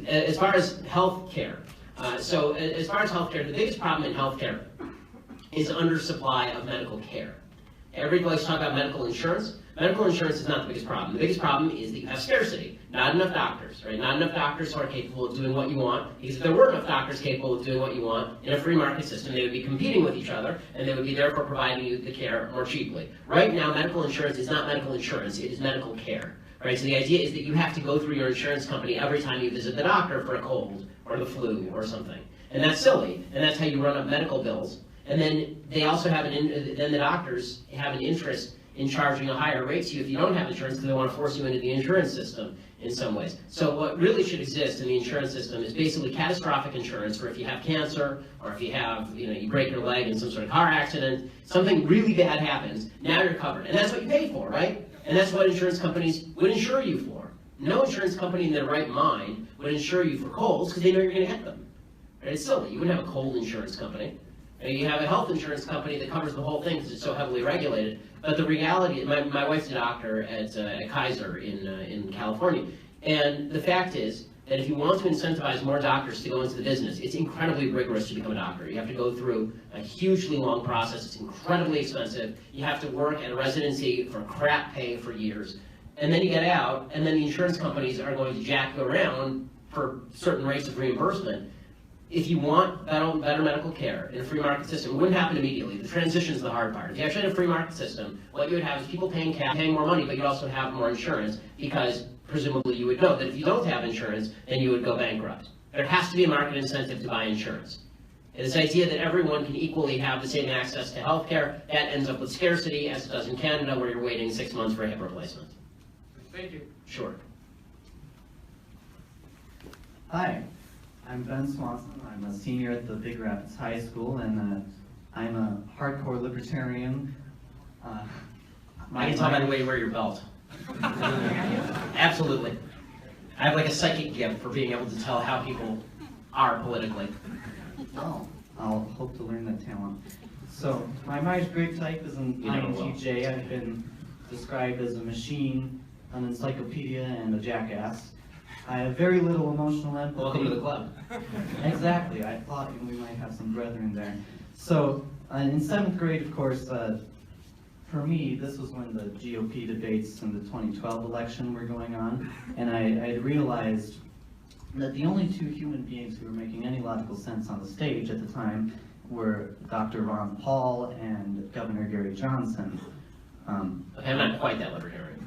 As far as health care, the biggest problem in health care is undersupply of medical care. Everybody likes to talk about medical insurance. Medical insurance is not the biggest problem. The biggest problem is that you have scarcity. Not enough doctors, right? Not enough doctors who are capable of doing what you want. Because if there were enough doctors capable of doing what you want, in a free market system, they would be competing with each other, and they would be therefore providing you the care more cheaply. Right now, medical insurance is not medical insurance, it is medical care. Right? So the idea is that you have to go through your insurance company every time you visit the doctor for a cold, or the flu, or something. And that's silly, and that's how you run up medical bills. And then they also have then the doctors have an interest in charging a higher rate to you if you don't have insurance because they want to force you into the insurance system in some ways. So what really should exist in the insurance system is basically catastrophic insurance for if you have cancer or if you have, you break your leg in some sort of car accident, something really bad happens, now you're covered. And that's what you pay for, right? And that's what insurance companies would insure you for. No insurance company in their right mind would insure you for colds because they know you're going to get them. Right? It's silly. You wouldn't have a cold insurance company. You have a health insurance company that covers the whole thing because it's so heavily regulated. But the reality, my wife's a doctor at Kaiser in California, and the fact is that if you want to incentivize more doctors to go into the business, it's incredibly rigorous to become a doctor. You have to go through a hugely long process. It's incredibly expensive. You have to work at a residency for crap pay for years. And then you get out, and then the insurance companies are going to jack you around for certain rates of reimbursement. If you want better medical care in a free market system, it wouldn't happen immediately. The transition is the hard part. If you actually had a free market system, what you would have is people paying more money, but you'd also have more insurance, because presumably you would know that if you don't have insurance, then you would go bankrupt. There has to be a market incentive to buy insurance. And this idea that everyone can equally have the same access to health care, that ends up with scarcity, as it does in Canada, where you're waiting 6 months for a hip replacement. Thank you. Sure. Hi, I'm Ben Swanson. I'm a senior at the Big Rapids High School, and I'm a hardcore libertarian. I can tell by the way you wear your belt. Absolutely. I have like a psychic gift for being able to tell how people are politically. Oh, I'll hope to learn that talent. So, my Myers-Briggs type is an INTJ. I've been described as a machine, an encyclopedia, and a jackass. I have very little emotional empathy. Welcome to the club. Exactly. I thought we might have some brethren there. So, in 7th grade, of course, for me, this was when the GOP debates in the 2012 election were going on, and I realized that the only two human beings who were making any logical sense on the stage at the time were Dr. Ron Paul and Governor Gary Johnson. Okay, I'm not quite that libertarian.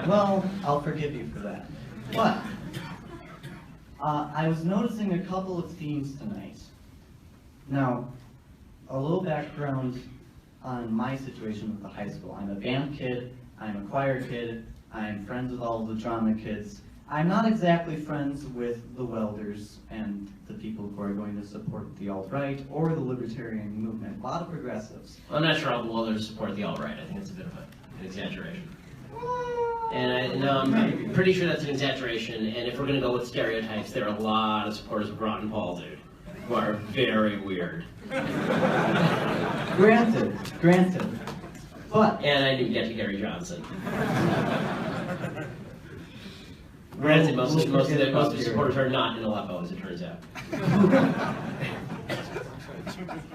Well, I'll forgive you for that. But I was noticing a couple of themes tonight. Now, a little background on my situation with the high school. I'm a band kid, I'm a choir kid, I'm friends with all of the drama kids. I'm not exactly friends with the welders and the people who are going to support the alt-right or the libertarian movement. A lot of progressives. I'm not sure all the welders support the alt-right. I think it's a bit of an exaggeration. And I'm pretty sure that's an exaggeration, and if we're going to go with stereotypes, there are a lot of supporters of Ron Paul, dude, who are very weird. Granted. But... And I didn't get to Gary Johnson. Granted, most of the supporters are not in Aleppo, as it turns out.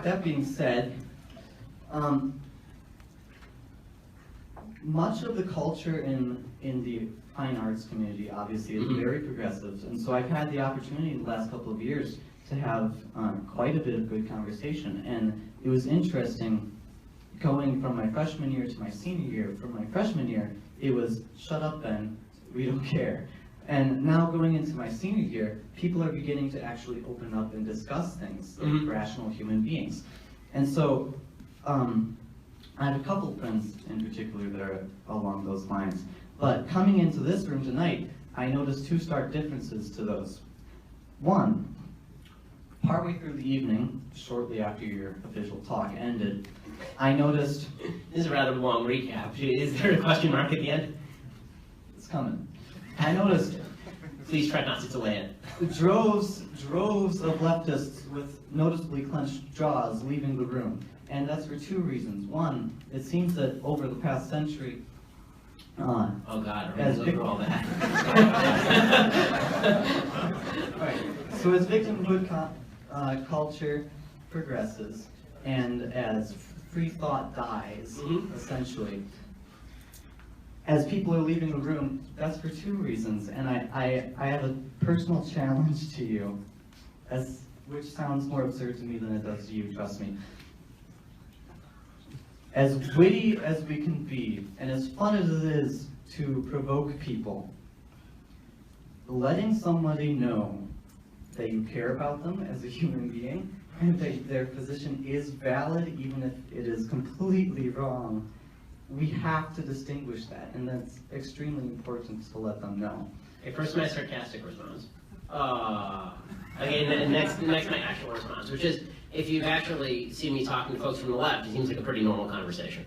That being said, much of the culture in the fine arts community obviously is very progressive, and so I've had the opportunity in the last couple of years to have quite a bit of good conversation, and it was interesting going from my freshman year to my senior year. From my freshman year, it was, shut up, Ben, we don't care. And now going into my senior year, people are beginning to actually open up and discuss things like rational human beings. And so, I have a couple of friends in particular that are along those lines. But coming into this room tonight, I noticed two stark differences to those. One, partway through the evening, shortly after your official talk ended, I noticed... This is a rather long recap. Is there a question mark at the end? It's coming. I noticed... Please try not to delay it. Droves of leftists with noticeably clenched jaws leaving the room. And that's for two reasons. One, it seems that over the past century... oh God, I'm going to go through all that. Right. So as victimhood culture progresses, and as free thought dies, essentially, as people are leaving the room, that's for two reasons. And I have a personal challenge to you, which sounds more absurd to me than it does to you, trust me. As witty as we can be, and as fun as it is to provoke people, letting somebody know that you care about them as a human being, and that their position is valid even if it is completely wrong, we have to distinguish that, and that's extremely important to let them know. Okay, first my sarcastic response. Okay, next my actual response, which is, if you've actually seen me talking to folks from the left, it seems like a pretty normal conversation.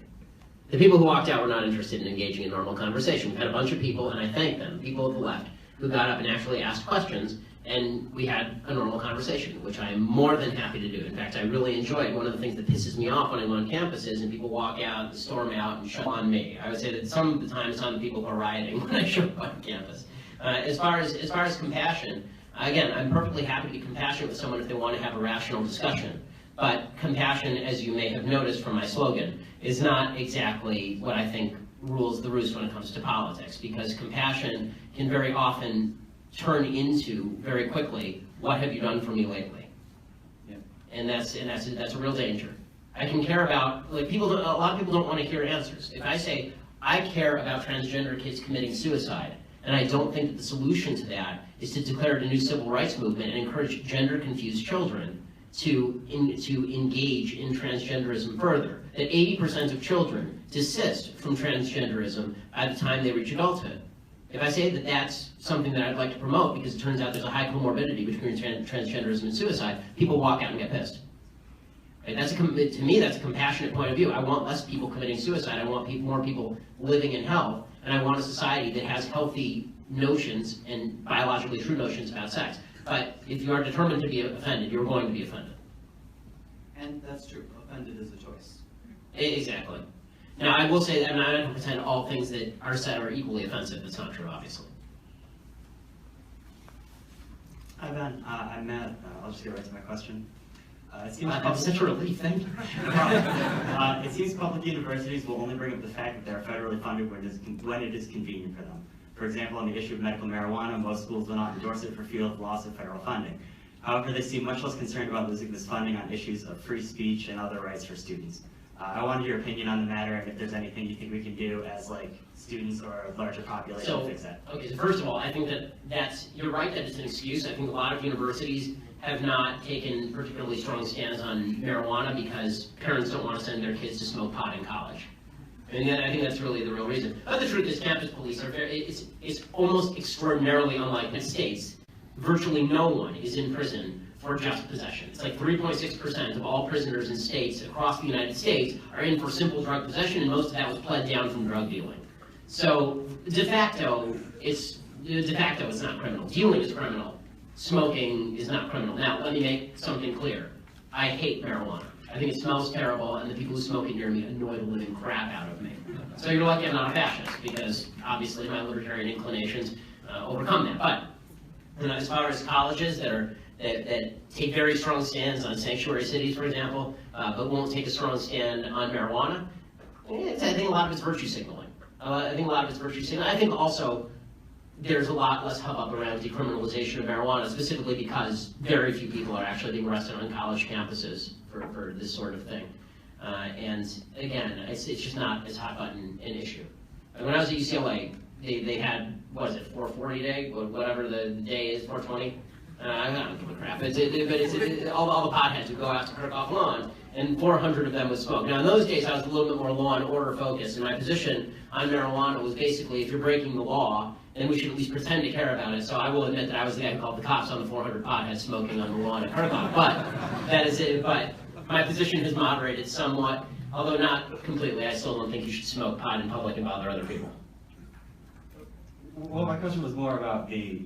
The people who walked out were not interested in engaging in normal conversation. We've had a bunch of people, and I thank them, people of the left, who got up and actually asked questions, and we had a normal conversation, which I am more than happy to do. In fact, I really enjoyed. One of the things that pisses me off when I'm on campuses and people walk out, storm out, and shut on me. I would say that some of the time it's on the people who are rioting when I show up on campus. As far as compassion, again, I'm perfectly happy to be compassionate with someone if they want to have a rational discussion. But compassion, as you may have noticed from my slogan, is not exactly what I think rules the roost when it comes to politics, because compassion can very often turn into, very quickly, what have you done for me lately? Yeah. And that's a real danger. I can care about, like, a lot of people don't want to hear answers. If I say, I care about transgender kids committing suicide, and I don't think that the solution to that is to declare a new civil rights movement and encourage gender-confused children to engage in transgenderism further, that 80% of children desist from transgenderism at the time they reach adulthood. If I say that that's something that I'd like to promote because it turns out there's a high comorbidity between transgenderism and suicide, people walk out and get pissed. Right? To me, that's a compassionate point of view. I want less people committing suicide. I want more people living in health, and I want a society that has healthy notions and biologically true notions about sex. But if you are determined to be offended, you're going to be offended. And that's true. Offended is a choice. Exactly. Now, I will say that I'm not going to pretend all things that are said are equally offensive. That's not true, obviously. Hi, Ben. I'm Matt. I'll just get right to my question. That's such a relief. Thank you. It seems public universities will only bring up the fact that they are federally funded when it is convenient for them. For example, on the issue of medical marijuana, most schools will not endorse it for fear of loss of federal funding. However, they seem much less concerned about losing this funding on issues of free speech and other rights for students. I wanted your opinion on the matter, and if there's anything you think we can do as students or a larger population to fix that. Okay, so first of all, I think you're right that it's an excuse. I think a lot of universities have not taken particularly strong stands on marijuana because parents don't want to send their kids to smoke pot in college. And I think that's really the real reason. But the truth is, campus police are it's almost extraordinarily unlike the States. Virtually no one is in prison for just possession. It's like 3.6% of all prisoners in states across the United States are in for simple drug possession, and most of that was pled down from drug dealing. So de facto, it's not criminal. Dealing is criminal. Smoking is not criminal. Now, let me make something clear. I hate marijuana. I think it smells terrible, and the people who smoke it near me annoy the living crap out of me. So you're lucky I'm not a fascist, because obviously my libertarian inclinations overcome that. But as far as colleges that take very strong stands on sanctuary cities, for example, but won't take a strong stand on marijuana, I think a lot of it's virtue signaling. I think also there's a lot less hubbub around decriminalization of marijuana, specifically because very few people are actually being arrested on college campuses for this sort of thing. And again, it's just not as hot button an issue. When I was at UCLA, they had, what is it, 440 day, whatever the day is, 420? I don't give a crap. All the potheads would go out to Kirkhoff Lawn, and 400 of them would smoke. Now, in those days, I was a little bit more law and order focused, and my position on marijuana was basically, if you're breaking the law, then we should at least pretend to care about it. So I will admit that I was the guy who called the cops on the 400 potheads smoking on the lawn at Kirkhoff. But that is it. But my position has moderated somewhat, although not completely. I still don't think you should smoke pot in public and bother other people. Well, my question was more about they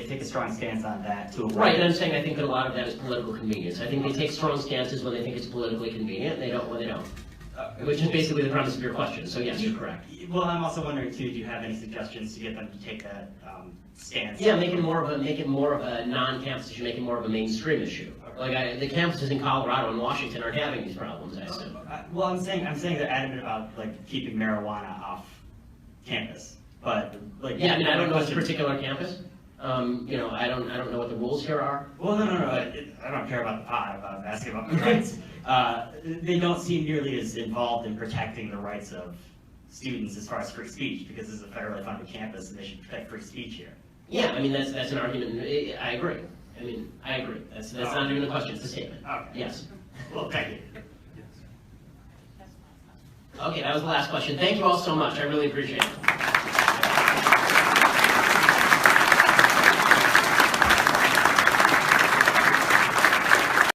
take a strong stance on that to avoid. Right, and I'm saying I think that a lot of that is political convenience. I think they take strong stances when they think it's politically convenient, and they don't when they don't. Which is basically the premise of your question, so yes, you're correct. Well, I'm also wondering too, do you have any suggestions to get them to take that stance? Yeah, make it more of a non-campus issue, make it more of a mainstream issue. The campuses in Colorado and Washington aren't having these problems, I assume. Well, I'm saying they're adamant about keeping marijuana off campus. But yeah, I mean, I don't know this particular campus. I don't know what the rules here are. Well, no. I don't care about the pot. I'm asking about the rights. They don't seem nearly as involved in protecting the rights of students as far as free speech, because this is a federally funded campus, and they should protect free speech here. Yeah, I mean that's an argument. I agree. I agree. That's not even a question. It's a statement. Okay. Yes. Well, thank you. Okay, that was the last question. Thank you all so much. I really appreciate it.